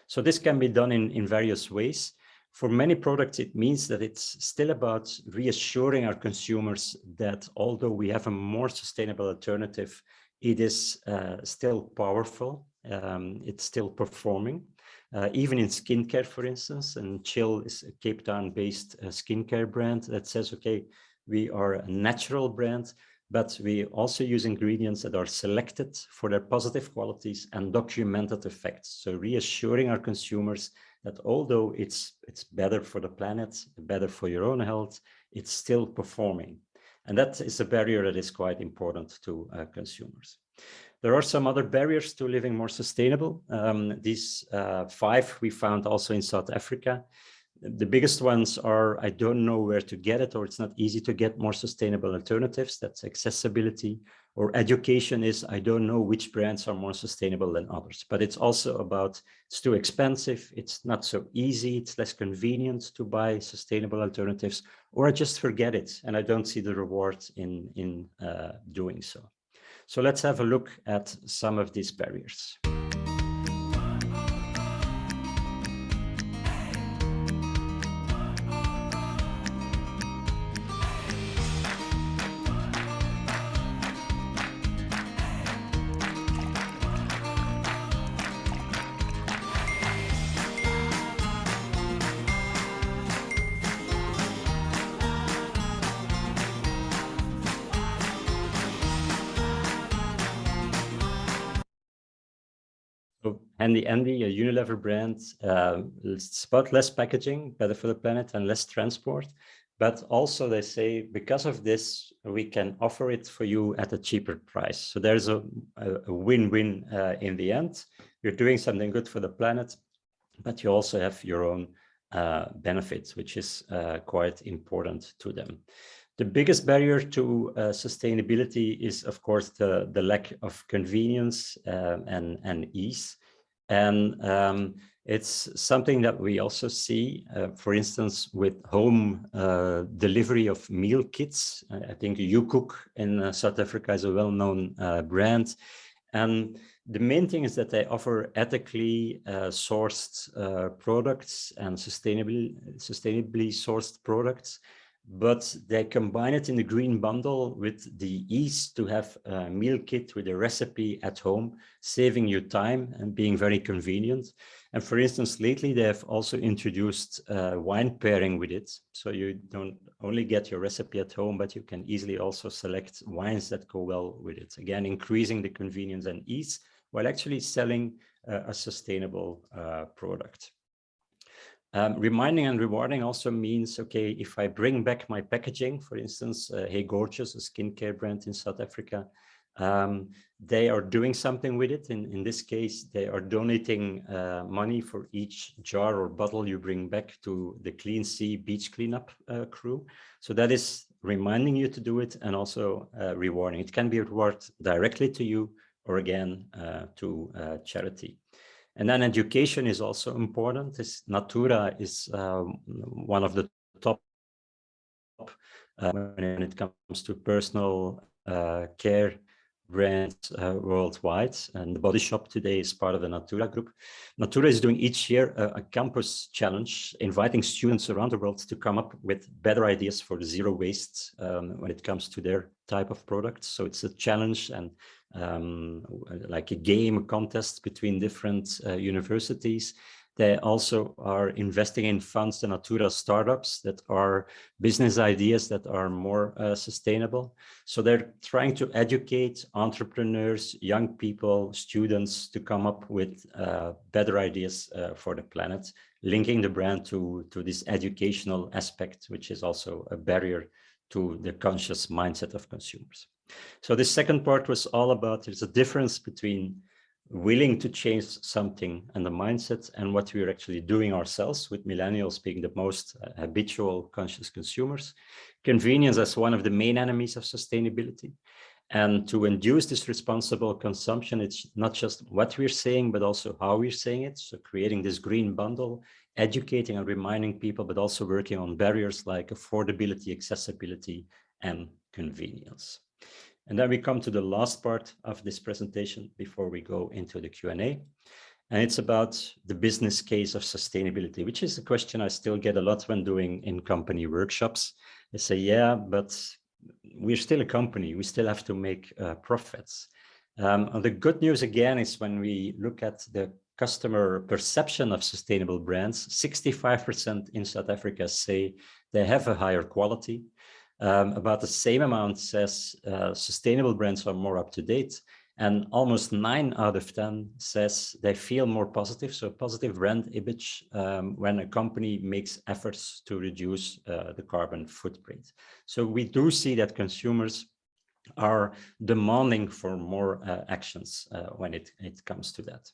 So this can be done in various ways. For many products, it means that it's still about reassuring our consumers that although we have a more sustainable alternative, it is still powerful, it's still performing. Even in skincare, for instance, and Chill is a Cape Town-based skincare brand that says, okay, we are a natural brand, but we also use ingredients that are selected for their positive qualities and documented effects. So reassuring our consumers that although it's better for the planet, better for your own health, it's still performing. And that is a barrier that is quite important to consumers. There are some other barriers to living more sustainable. These 5 we found also in South Africa. The biggest ones are, I don't know where to get it, or it's not easy to get more sustainable alternatives. That's accessibility. Or education is, I don't know which brands are more sustainable than others. But it's also about, it's too expensive, it's not so easy, it's less convenient to buy sustainable alternatives, or I just forget it and I don't see the reward in doing so. So let's have a look at some of these barriers. So Handy Andy, a Unilever brand, it's about less packaging, better for the planet and less transport. But also they say, because of this, we can offer it for you at a cheaper price. So there's a win-win in the end. You're doing something good for the planet, but you also have your own benefits, which is quite important to them. The biggest barrier to sustainability is, of course, the lack of convenience and ease. And it's something that we also see, for instance, with home delivery of meal kits. I think You Cook in South Africa is a well-known brand. And the main thing is that they offer ethically sourced products and sustainably sourced products, but they combine it in the green bundle with the ease to have a meal kit with a recipe at home, saving you time and being very convenient. And for instance, lately they have also introduced wine pairing with it. So you don't only get your recipe at home, but you can easily also select wines that go well with it. Again, increasing the convenience and ease while actually selling a sustainable product. Reminding and rewarding also means, okay, if I bring back my packaging, for instance, Hey Gorgeous, a skincare brand in South Africa, they are doing something with it. In this case, they are donating money for each jar or bottle you bring back to the Clean Sea beach cleanup crew. So that is reminding you to do it and also rewarding. It can be rewarded directly to you or again to charity. And then education is also important. Natura is one of the top when it comes to personal care brands worldwide. And the Body Shop today is part of the Natura group. Natura is doing each year a campus challenge, inviting students around the world to come up with better ideas for zero waste when it comes to their type of products. So it's a challenge and like a game, a contest between different universities. They also are investing in funds to Natura startups that are business ideas that are more sustainable. So they're trying to educate entrepreneurs, young people, students to come up with better ideas for the planet, linking the brand to this educational aspect, which is also a barrier to the conscious mindset of consumers. So the second part was all about, there's a difference between willing to change something and the mindset and what we're actually doing ourselves, with millennials being the most habitual conscious consumers. Convenience as one of the main enemies of sustainability. And to induce this responsible consumption, it's not just what we're saying, but also how we're saying it. So creating this green bundle, educating and reminding people, but also working on barriers like affordability, accessibility, and convenience. And then we come to the last part of this presentation before we go into the Q&A. And it's about the business case of sustainability, which is a question I still get a lot when doing in-company workshops. They say, yeah, but we're still a company. We still have to make profits. And the good news, again, is when we look at the customer perception of sustainable brands, 65% in South Africa say they have a higher quality. About the same amount says sustainable brands are more up to date, and almost 9 out of 10 says they feel more positive. So positive brand image when a company makes efforts to reduce the carbon footprint. So we do see that consumers are demanding for more actions when it comes to that.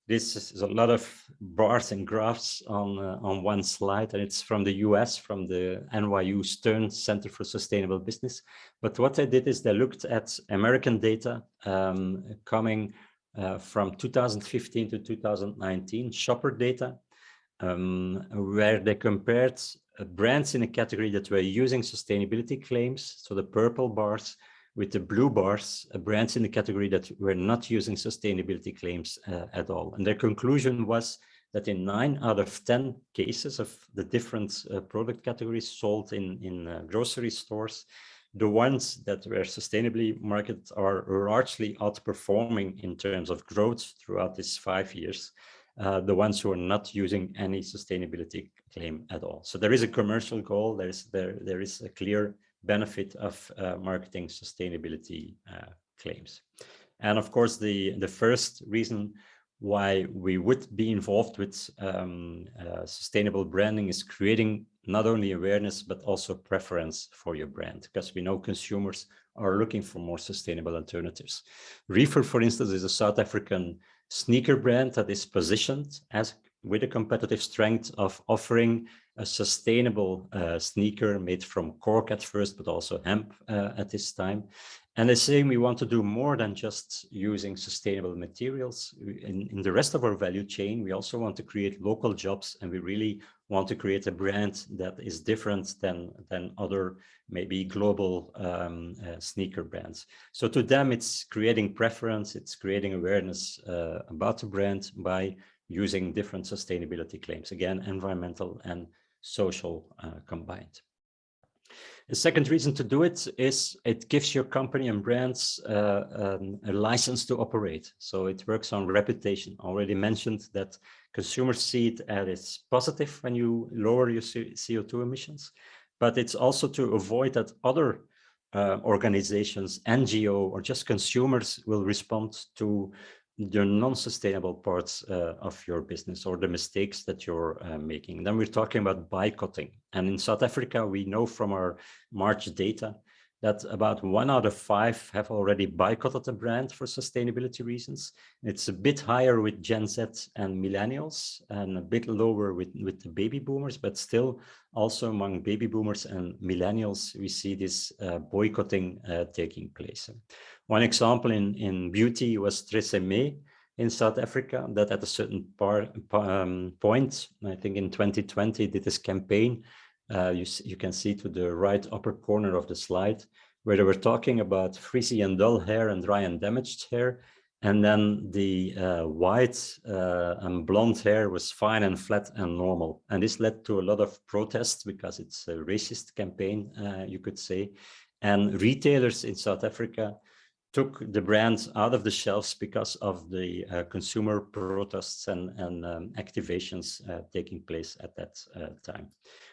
This is a lot of bars and graphs on one slide, and it's from the US, from the NYU Stern Center for Sustainable Business. But what they did is they looked at American data coming from 2015 to 2019, shopper data, where they compared brands in a category that were using sustainability claims, so the purple bars, with the blue bars, brands in the category that were not using sustainability claims at all. And their conclusion was that in 9 out of 10 cases of the different product categories sold in grocery stores, the ones that were sustainably marketed are largely outperforming in terms of growth throughout these 5 years, the ones who are not using any sustainability claim at all. So there is a commercial goal, there is a clear benefit of marketing sustainability claims. And of course, the first reason why we would be involved with sustainable branding is creating not only awareness, but also preference for your brand, because we know consumers are looking for more sustainable alternatives. Reefer, for instance, is a South African sneaker brand that is positioned as with a competitive strength of offering a sustainable sneaker made from cork at first, but also hemp at this time. And they're saying we want to do more than just using sustainable materials. In the rest of our value chain, we also want to create local jobs, and we really want to create a brand that is different than other maybe global sneaker brands. So to them, it's creating preference, it's creating awareness about the brand by using different sustainability claims, again, environmental and social combined. The second reason to do it is it gives your company and brands a license to operate. So it works on reputation. I already mentioned that consumers see it as positive when you lower your CO2 emissions, but it's also to avoid that other organizations, NGO, or just consumers will respond to the non-sustainable parts of your business or the mistakes that you're making. Then we're talking about boycotting. And in South Africa, we know from our March data that about 1 out of 5 have already boycotted a brand for sustainability reasons. It's a bit higher with Gen Z and millennials and a bit lower with the baby boomers, but still also among baby boomers and millennials, we see this boycotting taking place. One example in beauty was Tresemme in South Africa that at a certain point, I think in 2020, did this campaign. You can see to the right upper corner of the slide where they were talking about frizzy and dull hair and dry and damaged hair. And then the white and blonde hair was fine and flat and normal. And this led to a lot of protests because it's a racist campaign, you could say. And retailers in South Africa took the brands out of the shelves because of the consumer protests and activations taking place at that time.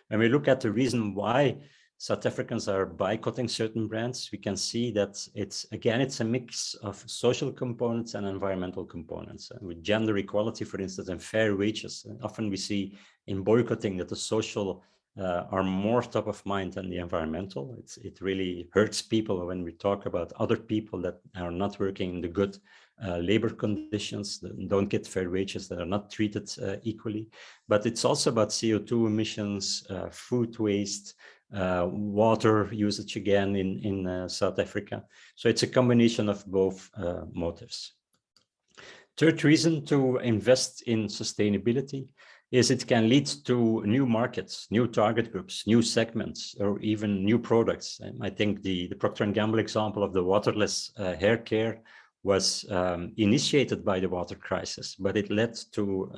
When we look at the reason why South Africans are boycotting certain brands, we can see that it's a mix of social components and environmental components. With gender equality, for instance, and fair wages, often we see in boycotting that the social are more top of mind than the environmental. It really hurts people when we talk about other people that are not working in the good labor conditions, that don't get fair wages, that are not treated equally. But it's also about CO2 emissions, food waste, water usage again in South Africa. So it's a combination of both motives. Third reason to invest in sustainability is it can lead to new markets, new target groups, new segments, or even new products. And I think the Procter & Gamble example of the waterless hair care was initiated by the water crisis, but it led to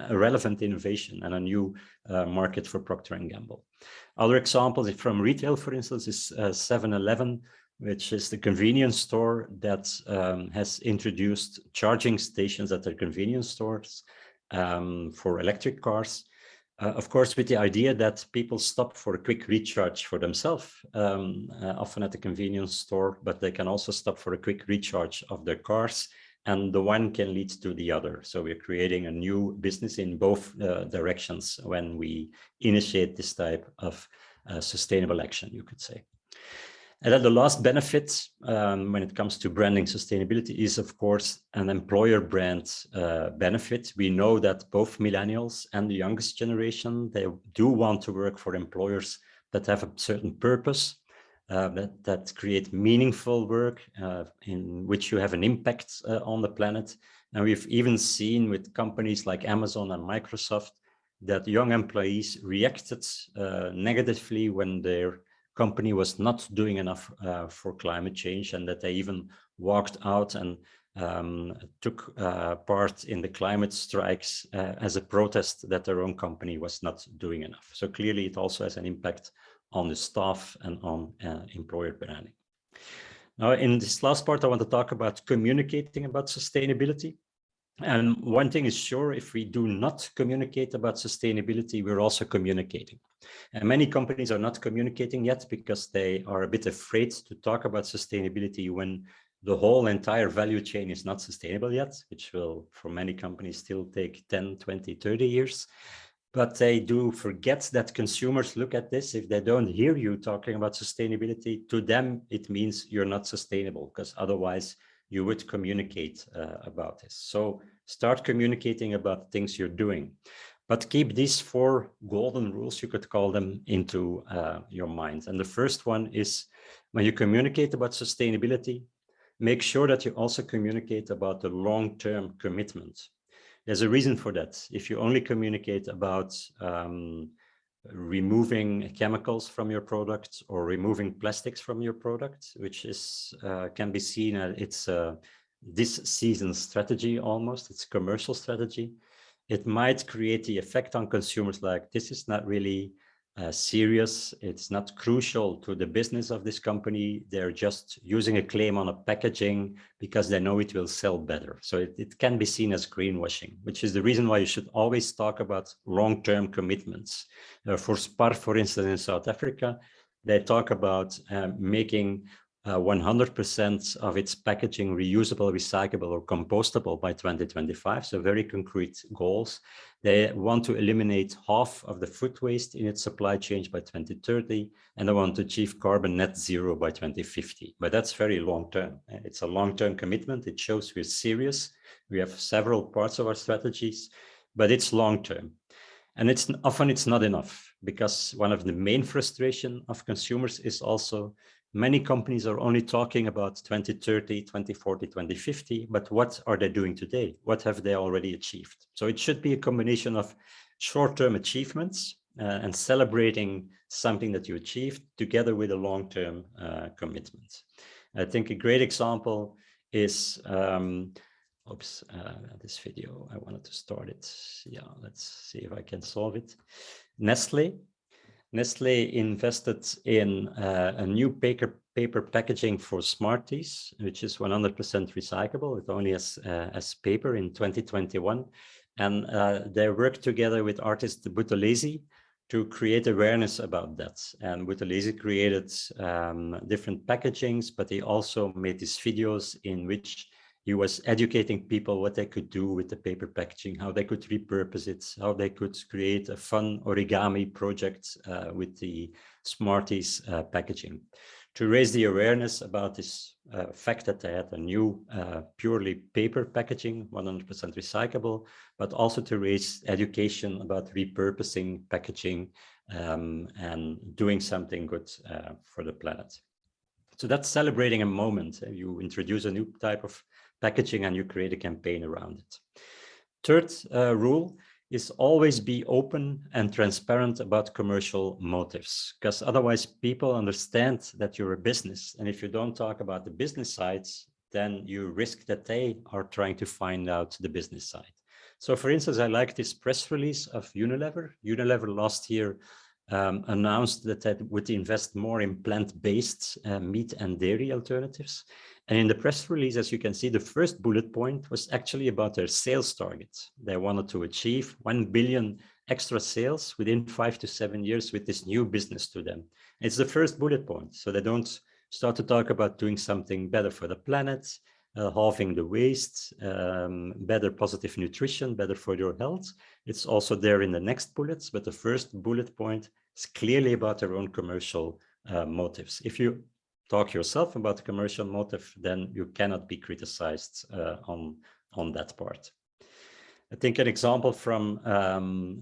a relevant innovation and a new market for Procter & Gamble. Other examples from retail, for instance, is 7-Eleven, which is the convenience store that has introduced charging stations at their convenience stores for electric cars. Of course, with the idea that people stop for a quick recharge for themselves, often at the convenience store, but they can also stop for a quick recharge of their cars, and the one can lead to the other. So we're creating a new business in both directions when we initiate this type of sustainable action, you could say. And then the last benefit when it comes to branding sustainability is, of course, an employer brand benefit. We know that both millennials and the youngest generation, they do want to work for employers that have a certain purpose, that create meaningful work in which you have an impact on the planet. And we've even seen with companies like Amazon and Microsoft that young employees reacted negatively when their company was not doing enough for climate change, and that they even walked out and took part in the climate strikes as a protest that their own company was not doing enough. So clearly it also has an impact on the staff and on employer branding. Now, in this last part, I want to talk about communicating about sustainability. And one thing is sure, if we do not communicate about sustainability, we're also communicating. And many companies are not communicating yet because they are a bit afraid to talk about sustainability when the whole entire value chain is not sustainable yet, which will, for many companies, still take 10, 20, 30 years. But they do forget that consumers look at this. If they don't hear you talking about sustainability, to them, it means you're not sustainable, because otherwise you would communicate about this. So start communicating about things you're doing. But keep these 4 golden rules, you could call them, into your mind. And the first one is, when you communicate about sustainability, make sure that you also communicate about the long-term commitment. There's a reason for that. If you only communicate about removing chemicals from your product or removing plastics from your product, which is can be seen as it's this season's strategy almost, it's commercial strategy, it might create the effect on consumers like, this is not really serious, it's not crucial to the business of this company, they're just using a claim on a packaging because they know it will sell better. So it can be seen as greenwashing, which is the reason why you should always talk about long-term commitments. For Spar, for instance, in South Africa, they talk about making 100% of its packaging reusable, recyclable, or compostable by 2025. So very concrete goals. They want to eliminate half of the food waste in its supply chain by 2030, and they want to achieve carbon net zero by 2050. But that's very long term. It's a long-term commitment. It shows we're serious. We have several parts of our strategies, but it's long term. And it's often not enough, because one of the main frustration of consumers is also many companies are only talking about 2030, 2040, 2050, but what are they doing today? What have they already achieved? So it should be a combination of short-term achievements and celebrating something that you achieved together with a long-term commitment. I think a great example is, this video, I wanted to start it. Yeah, let's see if I can solve it. Nestle invested in a new paper packaging for Smarties, which is 100% recyclable. It only has as paper in 2021. And they worked together with artist Buthelezi to create awareness about that. And Buthelezi created different packagings, but he also made these videos in which he was educating people what they could do with the paper packaging, how they could repurpose it, how they could create a fun origami project with the Smarties packaging. To raise the awareness about this fact that they had a new purely paper packaging, 100% recyclable, but also to raise education about repurposing packaging and doing something good for the planet. So that's celebrating a moment. You introduce a new type of packaging and you create a campaign around it. Third rule is always be open and transparent about commercial motives, because otherwise people understand that you're a business. And if you don't talk about the business sides, then you risk that they are trying to find out the business side. So for instance, I like this press release of Unilever. Unilever last year announced that they would invest more in plant-based meat and dairy alternatives. And in the press release, as you can see, the first bullet point was actually about their sales targets. They wanted to achieve 1 billion extra sales within 5 to 7 years with this new business to them. It's the first bullet point. So they don't start to talk about doing something better for the planet, halving the waste, better positive nutrition, better for your health. It's also there in the next bullets, but the first bullet point is clearly about their own commercial motives. If you talk yourself about the commercial motive, then you cannot be criticized on that part. I think an example from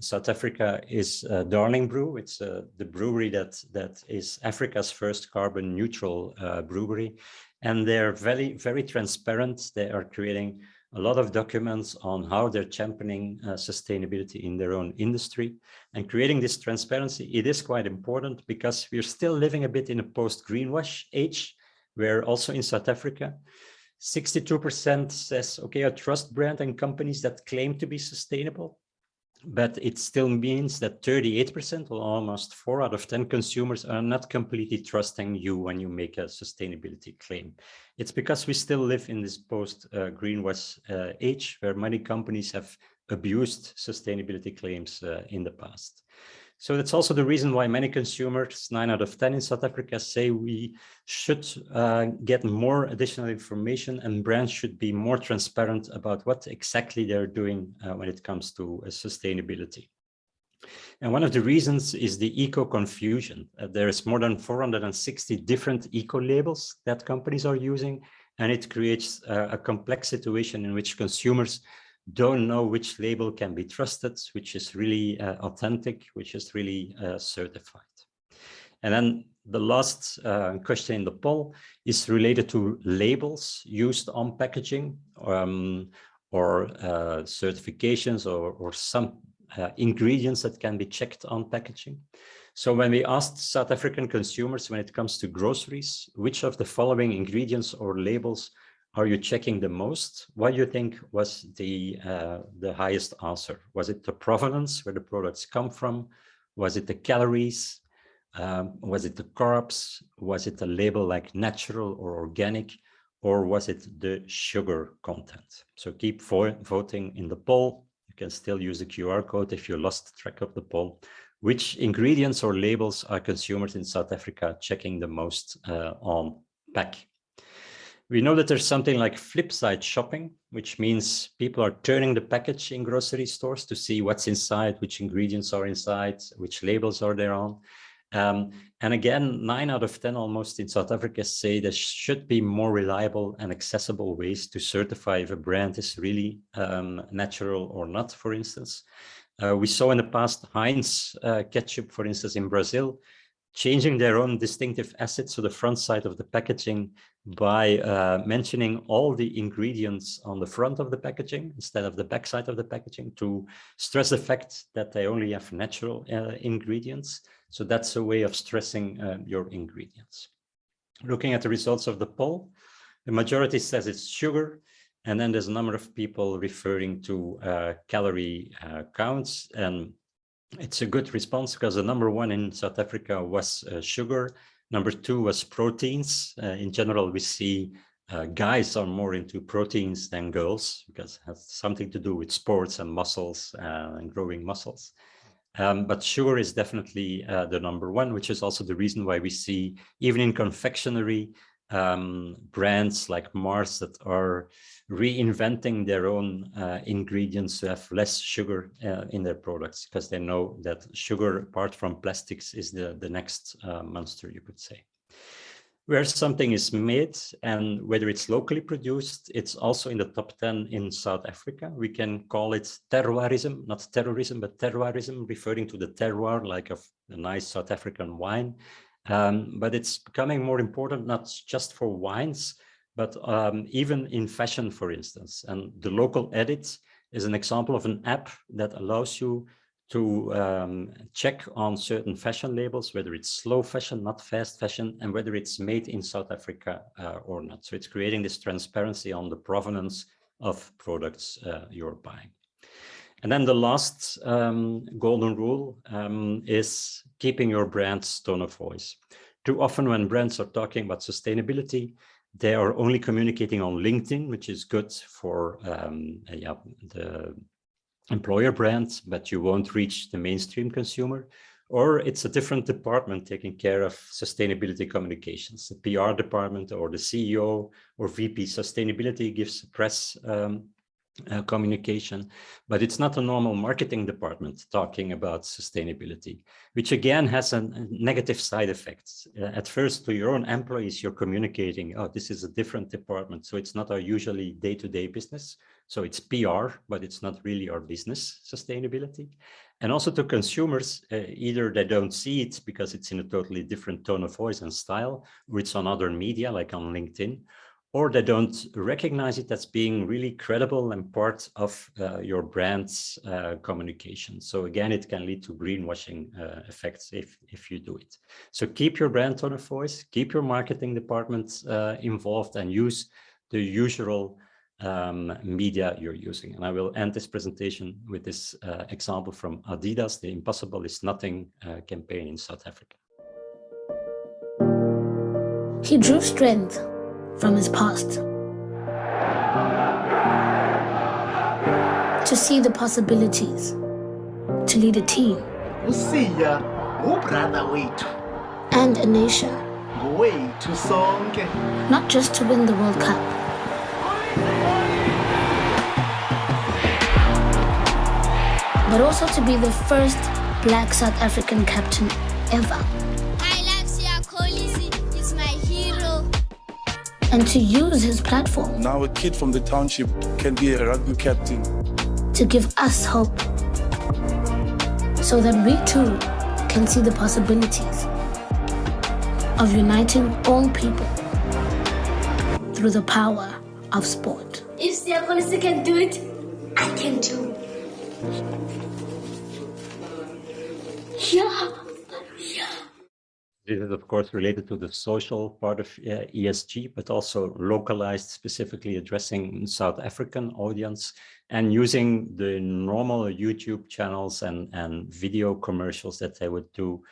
South Africa is Darling Brew. It's the brewery that is Africa's first carbon neutral brewery. And they're very, very transparent. They are creating a lot of documents on how they're championing sustainability in their own industry. And creating this transparency, it is quite important because we're still living a bit in a post-greenwash age, where also in South Africa, 62% says, okay, I trust brands and companies that claim to be sustainable. But it still means that 38%, or almost 4 out of 10 consumers, are not completely trusting you when you make a sustainability claim. It's because we still live in this post-greenwash age, where many companies have abused sustainability claims in the past. So that's also the reason why many consumers, 9 out of 10 in South Africa, say we should get more additional information, and brands should be more transparent about what exactly they're doing when it comes to sustainability. And one of the reasons is the eco-confusion. There is more than 460 different eco-labels that companies are using, and it creates a complex situation in which consumers don't know which label can be trusted, which is really authentic, which is really certified. And then the last question in the poll is related to labels used on packaging, or certifications, or some ingredients that can be checked on packaging. So when we asked South African consumers, when it comes to groceries, which of the following ingredients or labels are you checking the most? What do you think was the highest answer? Was it the provenance, where the products come from? Was it the calories? Was it the carbs? Was it a label like natural or organic? Or was it the sugar content? So keep voting in the poll. You can still use the QR code if you lost track of the poll. Which ingredients or labels are consumers in South Africa checking the most on pack? We know that there's something like flip side shopping, which means people are turning the package in grocery stores to see what's inside, which ingredients are inside, which labels are there on. And again, 9 out of 10 almost in South Africa say there should be more reliable and accessible ways to certify if a brand is really natural or not, for instance. We saw in the past Heinz ketchup, for instance, in Brazil, changing their own distinctive assets to the front side of the packaging by mentioning all the ingredients on the front of the packaging instead of the back side of the packaging, to stress the fact that they only have natural ingredients. So that's a way of stressing your ingredients. Looking at the results of the poll, the majority says it's sugar, and then there's a number of people referring to calorie counts, and it's a good response because the number 1 in South Africa was sugar. Number 2 was proteins. In general, we see guys are more into proteins than girls because it has something to do with sports and muscles and growing muscles. But sugar is definitely the number 1, which is also the reason why we see, even in confectionery, brands like Mars that are reinventing their own ingredients to have less sugar in their products, because they know that sugar, apart from plastics, is the next monster, you could say. Where something is made and whether it's locally produced, it's also in the top 10 in South Africa. We can call it terroirism, not terrorism, but terroirism, referring to the terroir, like of a nice South African wine. But it's becoming more important, not just for wines, but even in fashion, for instance. And the local edit is an example of an app that allows you to check on certain fashion labels, whether it's slow fashion, not fast fashion, and whether it's made in South Africa or not. So it's creating this transparency on the provenance of products you're buying. And then the last golden rule is keeping your brand's tone of voice. Too often when brands are talking about sustainability, they are only communicating on LinkedIn, which is good for the employer brands, but you won't reach the mainstream consumer. Or it's a different department taking care of sustainability communications, the PR department or the CEO or VP sustainability gives press communication, but it's not a normal marketing department talking about sustainability, which again has a negative side effect. At first, to your own employees, you're communicating, oh, this is a different department, so it's not our usually day-to-day business. So it's PR, but it's not really our business, sustainability. And also to consumers, either they don't see it because it's in a totally different tone of voice and style, or it's on other media, like on LinkedIn, or they don't recognize it as being really credible and part of your brand's communication. So again, it can lead to greenwashing effects if you do it. So keep your brand tone of voice, keep your marketing department involved, and use the usual media you're using. And I will end this presentation with this example from Adidas, the Impossible is Nothing campaign in South Africa. He drew strength from his past to see the possibilities, to lead a team uSiya ngubrother wethu and a nation, ngowethu sonke. not just to win the World Cup, but also to be the first Black South African captain ever. I love Siya Kolisi, he's my hero. And to use his platform Now a kid from the township can be a rugby captain. to give us hope, so that we too can see the possibilities of uniting all people through the power of sport. If Siya Kolisi can do it, I can do it. Yeah. This is, of course, related to the social part of ESG, but also localized, specifically addressing South African audience and using the normal YouTube channels and video commercials that they would do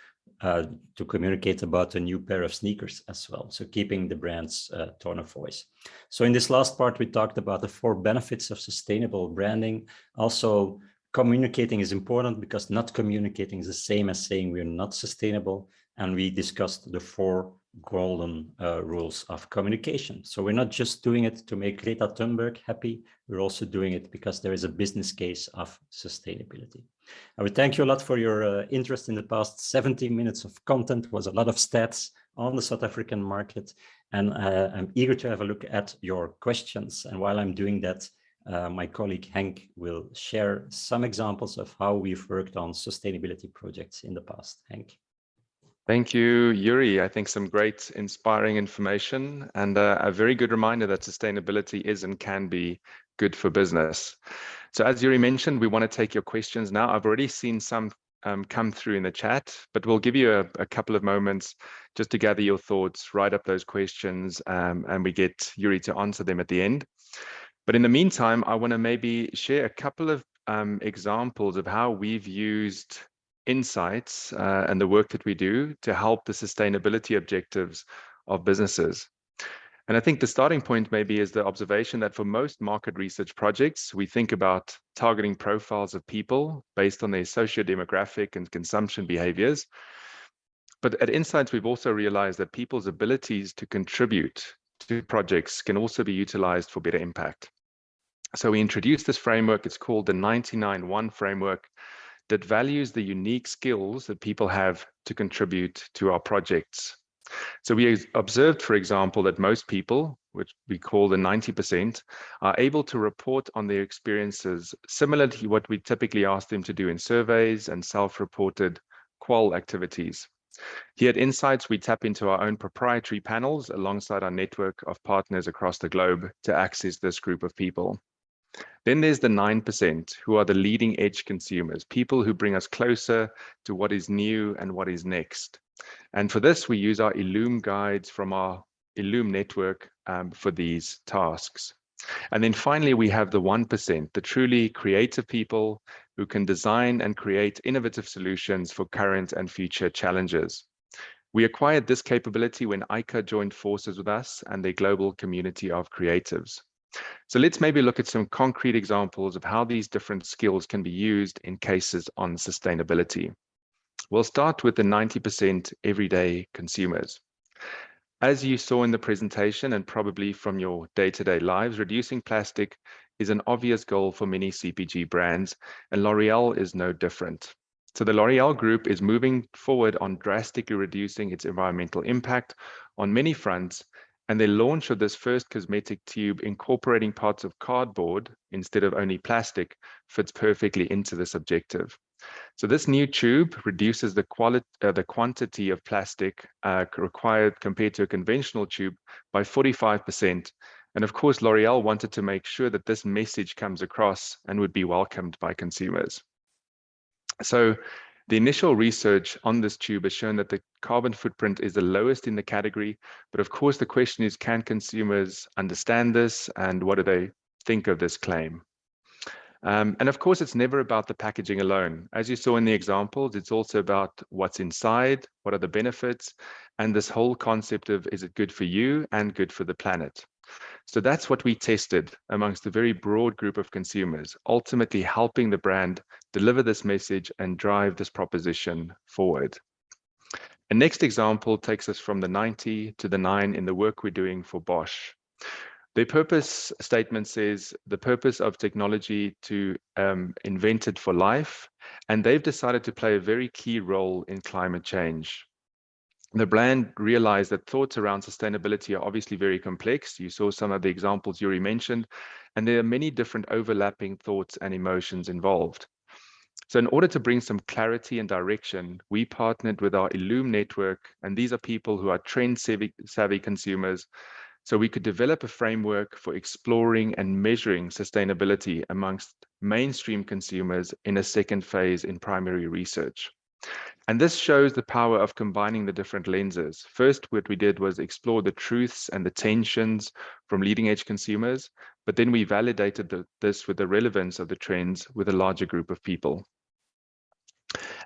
to communicate about a new pair of sneakers as well. So keeping the brand's tone of voice. So in this last part, we talked about the 4 benefits of sustainable branding. Also, communicating is important because not communicating is the same as saying we're not sustainable. And we discussed the 4 golden rules of communication. So we're not just doing it to make Greta Thunberg happy, we're also doing it because there is a business case of sustainability. I would thank you a lot for your interest in the past 70 minutes of content. It was a lot of stats on the South African market. And I'm eager to have a look at your questions. And while I'm doing that, my colleague Henk will share some examples of how we've worked on sustainability projects in the past. Henk. Thank you, Yuri. I think some great inspiring information and a very good reminder that sustainability is and can be good for business. So as Yuri mentioned, we want to take your questions now. I've already seen some come through in the chat, but we'll give you a couple of moments just to gather your thoughts, write up those questions, and we get Yuri to answer them at the end. But in the meantime, I want to maybe share a couple of examples of how we've used insights and the work that we do to help the sustainability objectives of businesses. And I think the starting point maybe is the observation that for most market research projects, we think about targeting profiles of people based on their socio-demographic and consumption behaviors. But at Insights, we've also realized that people's abilities to contribute to projects can also be utilized for better impact. So we introduced this framework. It's called the 99-1 framework, that values the unique skills that people have to contribute to our projects. So we observed, for example, that most people, which we call the 90%, are able to report on their experiences similar to what we typically ask them to do in surveys and self-reported qual activities. Here at Insights, we tap into our own proprietary panels alongside our network of partners across the globe to access this group of people. Then there's the 9% who are the leading edge consumers, people who bring us closer to what is new and what is next. And for this, we use our Illume guides from our Illume network for these tasks. And then finally, we have the 1%, the truly creative people who can design and create innovative solutions for current and future challenges. We acquired this capability when ICA joined forces with us and their global community of creatives. So let's maybe look at some concrete examples of how these different skills can be used in cases on sustainability. We'll start with the 90% everyday consumers. As you saw in the presentation and probably from your day-to-day lives, reducing plastic is an obvious goal for many CPG brands, and L'Oreal is no different. So the L'Oreal Group is moving forward on drastically reducing its environmental impact on many fronts, and the launch of this first cosmetic tube incorporating parts of cardboard instead of only plastic fits perfectly into this objective. So this new tube reduces the quantity of plastic required compared to a conventional tube by 45%. And of course, L'Oreal wanted to make sure that this message comes across and would be welcomed by consumers. So the initial research on this tube has shown that the carbon footprint is the lowest in the category. But of course, the question is, can consumers understand this and what do they think of this claim? And of course, it's never about the packaging alone. As you saw in the examples, it's also about what's inside, what are the benefits, and this whole concept of is it good for you and good for the planet. So that's what we tested amongst a very broad group of consumers, ultimately helping the brand deliver this message and drive this proposition forward. A next example takes us from the 90 to the 9 in the work we're doing for Bosch. Their purpose statement says the purpose of technology to invent it for life, and they've decided to play a very key role in climate change. The brand realized that thoughts around sustainability are obviously very complex. You saw some of the examples Yuri mentioned, and there are many different overlapping thoughts and emotions involved. So in order to bring some clarity and direction, we partnered with our Illume network, and these are people who are trend-savvy consumers, so we could develop a framework for exploring and measuring sustainability amongst mainstream consumers in a second phase in primary research. And this shows the power of combining the different lenses. First, what we did was explore the truths and the tensions from leading edge consumers, but then we validated this with the relevance of the trends with a larger group of people.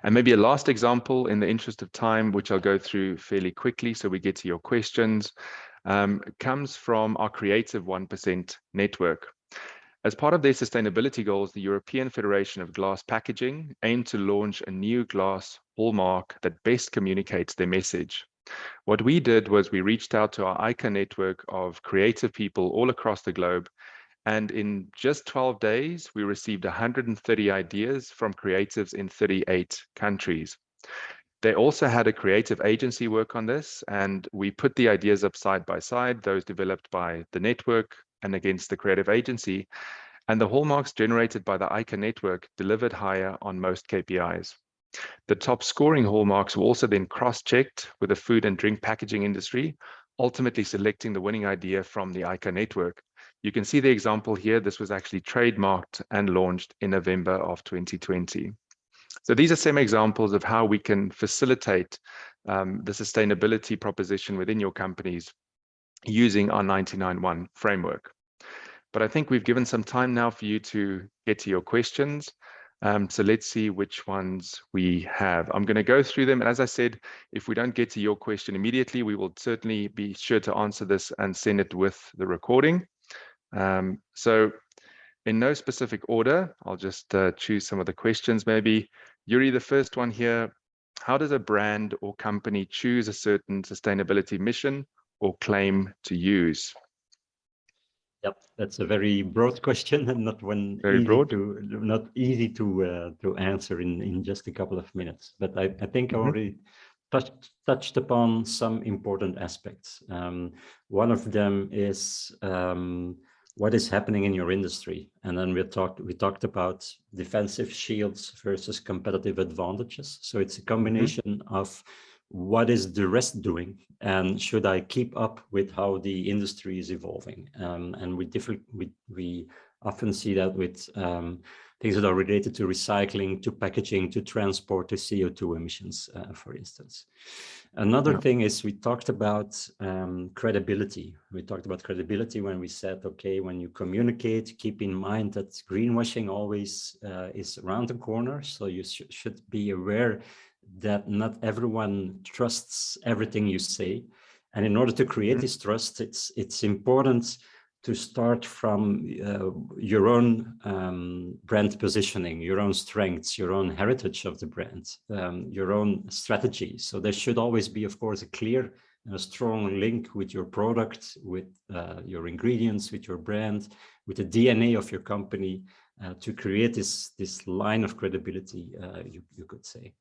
And maybe a last example in the interest of time, which I'll go through fairly quickly so we get to your questions, comes from our Creative 1% network. As part of their sustainability goals, the European Federation of Glass Packaging aimed to launch a new glass hallmark that best communicates their message. What we did was we reached out to our ICA network of creative people all across the globe, and in just 12 days, we received 130 ideas from creatives in 38 countries. They also had a creative agency work on this, and we put the ideas up side by side, those developed by the network and against the creative agency, and the hallmarks generated by the ICA network delivered higher on most KPIs. The top scoring hallmarks were also then cross-checked with the food and drink packaging industry, ultimately selecting the winning idea from the ICA network. You can see the example here. This was actually trademarked and launched in November of 2020. So these are some examples of how we can facilitate the sustainability proposition within your companies using our 99.1 framework. But I think we've given some time now for you to get to your questions. So let's see which ones we have. I'm going to go through them. And as I said, if we don't get to your question immediately, we will certainly be sure to answer this and send it with the recording. So in no specific order, I'll just choose some of the questions. Maybe Yuri, the first one here, how does a brand or company choose a certain sustainability mission or claim to use? Yep, that's a very broad question and not one Very broad. not easy to answer in just a couple of minutes. But I think I already touched upon some important aspects. One of them is what is happening in your industry, and then we talked about defensive shields versus competitive advantages. So it's a combination of what is the rest doing, and should I keep up with how the industry is evolving? And we often see that with things that are related to recycling, to packaging, to transport, to CO2 emissions, for instance. Another thing is we talked about credibility. We talked about credibility when we said, okay, when you communicate, keep in mind that greenwashing always is around the corner. So you should be aware that not everyone trusts everything you say. And in order to create this trust, it's important to start from your own brand positioning, your own strengths, your own heritage of the brand, your own strategy. So there should always be, of course, a clear and a strong link with your product, with your ingredients, with your brand, with the DNA of your company to create this line of credibility, you could say.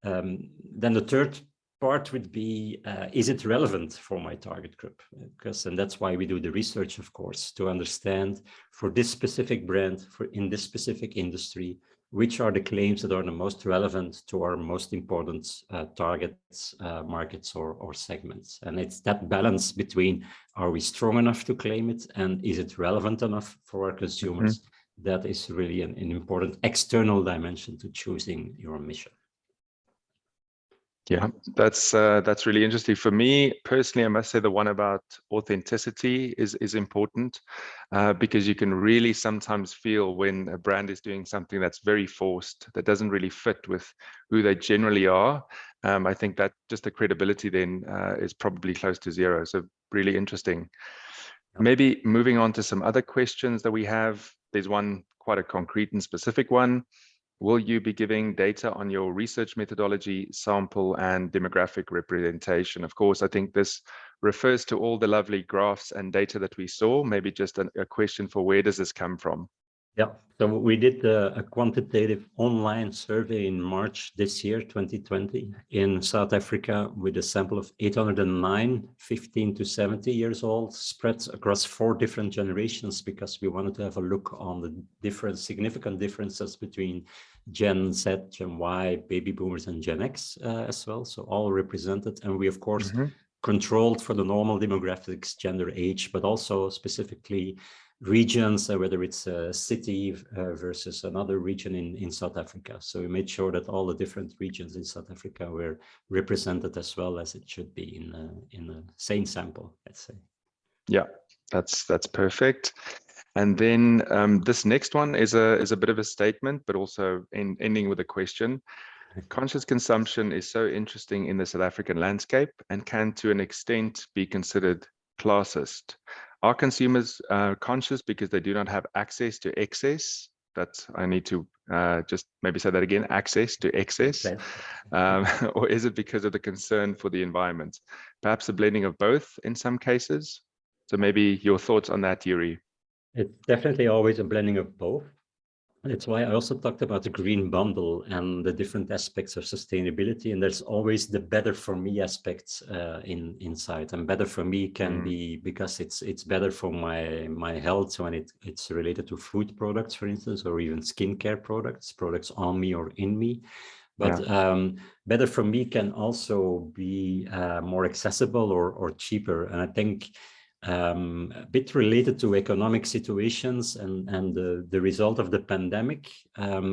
Then the third part would be, is it relevant for my target group? And that's why we do the research, of course, to understand for this specific brand, in this specific industry, which are the claims that are the most relevant to our most important targets, markets or segments. And it's that balance between, are we strong enough to claim it, and is it relevant enough for our consumers? That is really an important external dimension to choosing your mission. Yeah, that's really interesting. For me personally, I must say the one about authenticity is important because you can really sometimes feel when a brand is doing something that's very forced, that doesn't really fit with who they generally are. I think that just the credibility then is probably close to zero. So really interesting. Maybe moving on to some other questions that we have. There's one, quite a concrete and specific one. Will you be giving data on your research methodology, sample, and demographic representation? Of course, I think this refers to all the lovely graphs and data that we saw. Maybe just a question for where does this come from? Yeah, so we did a quantitative online survey in March this year, 2020, in South Africa with a sample of 809, 15 to 70 years old, spread across 4 different generations, because we wanted to have a look on the different significant differences between Gen Z, Gen Y, baby boomers, and Gen X as well. So all represented. And we, of course, controlled for the normal demographics, gender, age, but also specifically regions, whether it's a city versus another region in South Africa. So we made sure that all the different regions in South Africa were represented as well as it should be in a same sample, let's say. Yeah, that's perfect. And then this next one is a bit of a statement, but also ending with a question. Conscious consumption is so interesting in the South African landscape and can, to an extent, be considered classist. Are consumers conscious because they do not have access to excess? I need to just maybe say that again, access to excess. Or is it because of the concern for the environment? Perhaps a blending of both in some cases. So maybe your thoughts on that, Yuri. It's definitely always a blending of both. That's why I also talked about the green bundle and the different aspects of sustainability. And there's always the better for me aspects inside. And better for me can be because it's better for my health when it's related to food products, for instance, or even skincare products on me or in me. But better for me can also be more accessible or cheaper. And I think a bit related to economic situations and the result of the pandemic,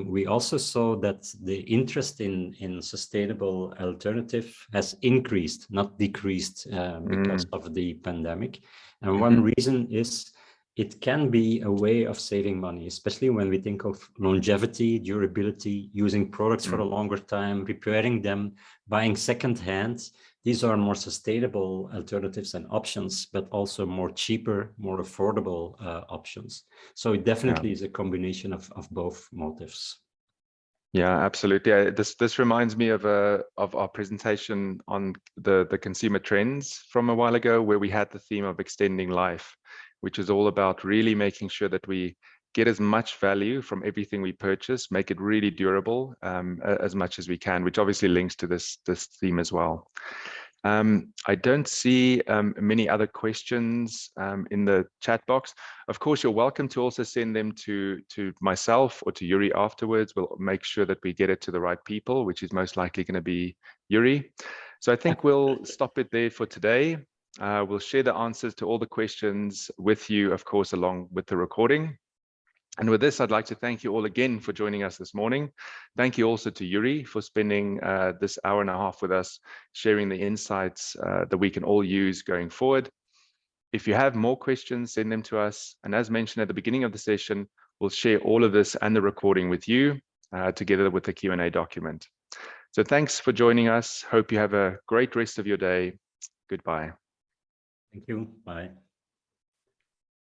we also saw that the interest in sustainable alternative has increased, not decreased, because of the pandemic. And one reason is it can be a way of saving money, especially when we think of longevity, durability, using products for a longer time, repairing them, buying secondhand. These are more sustainable alternatives and options, but also more cheaper, more affordable options. So it definitely is a combination of both motives. Yeah, absolutely. This reminds me of our presentation on the consumer trends from a while ago, where we had the theme of extending life, which is all about really making sure that we get as much value from everything we purchase, make it really durable as much as we can, which obviously links to this theme as well. I don't see many other questions in the chat box. Of course, you're welcome to also send them to myself or to Yuri afterwards. We'll make sure that we get it to the right people, which is most likely going to be Yuri. So I think we'll stop it there for today. We'll share the answers to all the questions with you, of course, along with the recording. And with this, I'd like to thank you all again for joining us this morning. Thank you also to Yuri for spending this hour and a half with us, sharing the insights that we can all use going forward. If you have more questions, send them to us. And as mentioned at the beginning of the session, we'll share all of this and the recording with you together with the Q&A document. So thanks for joining us. Hope you have a great rest of your day. Goodbye. Thank you. Bye.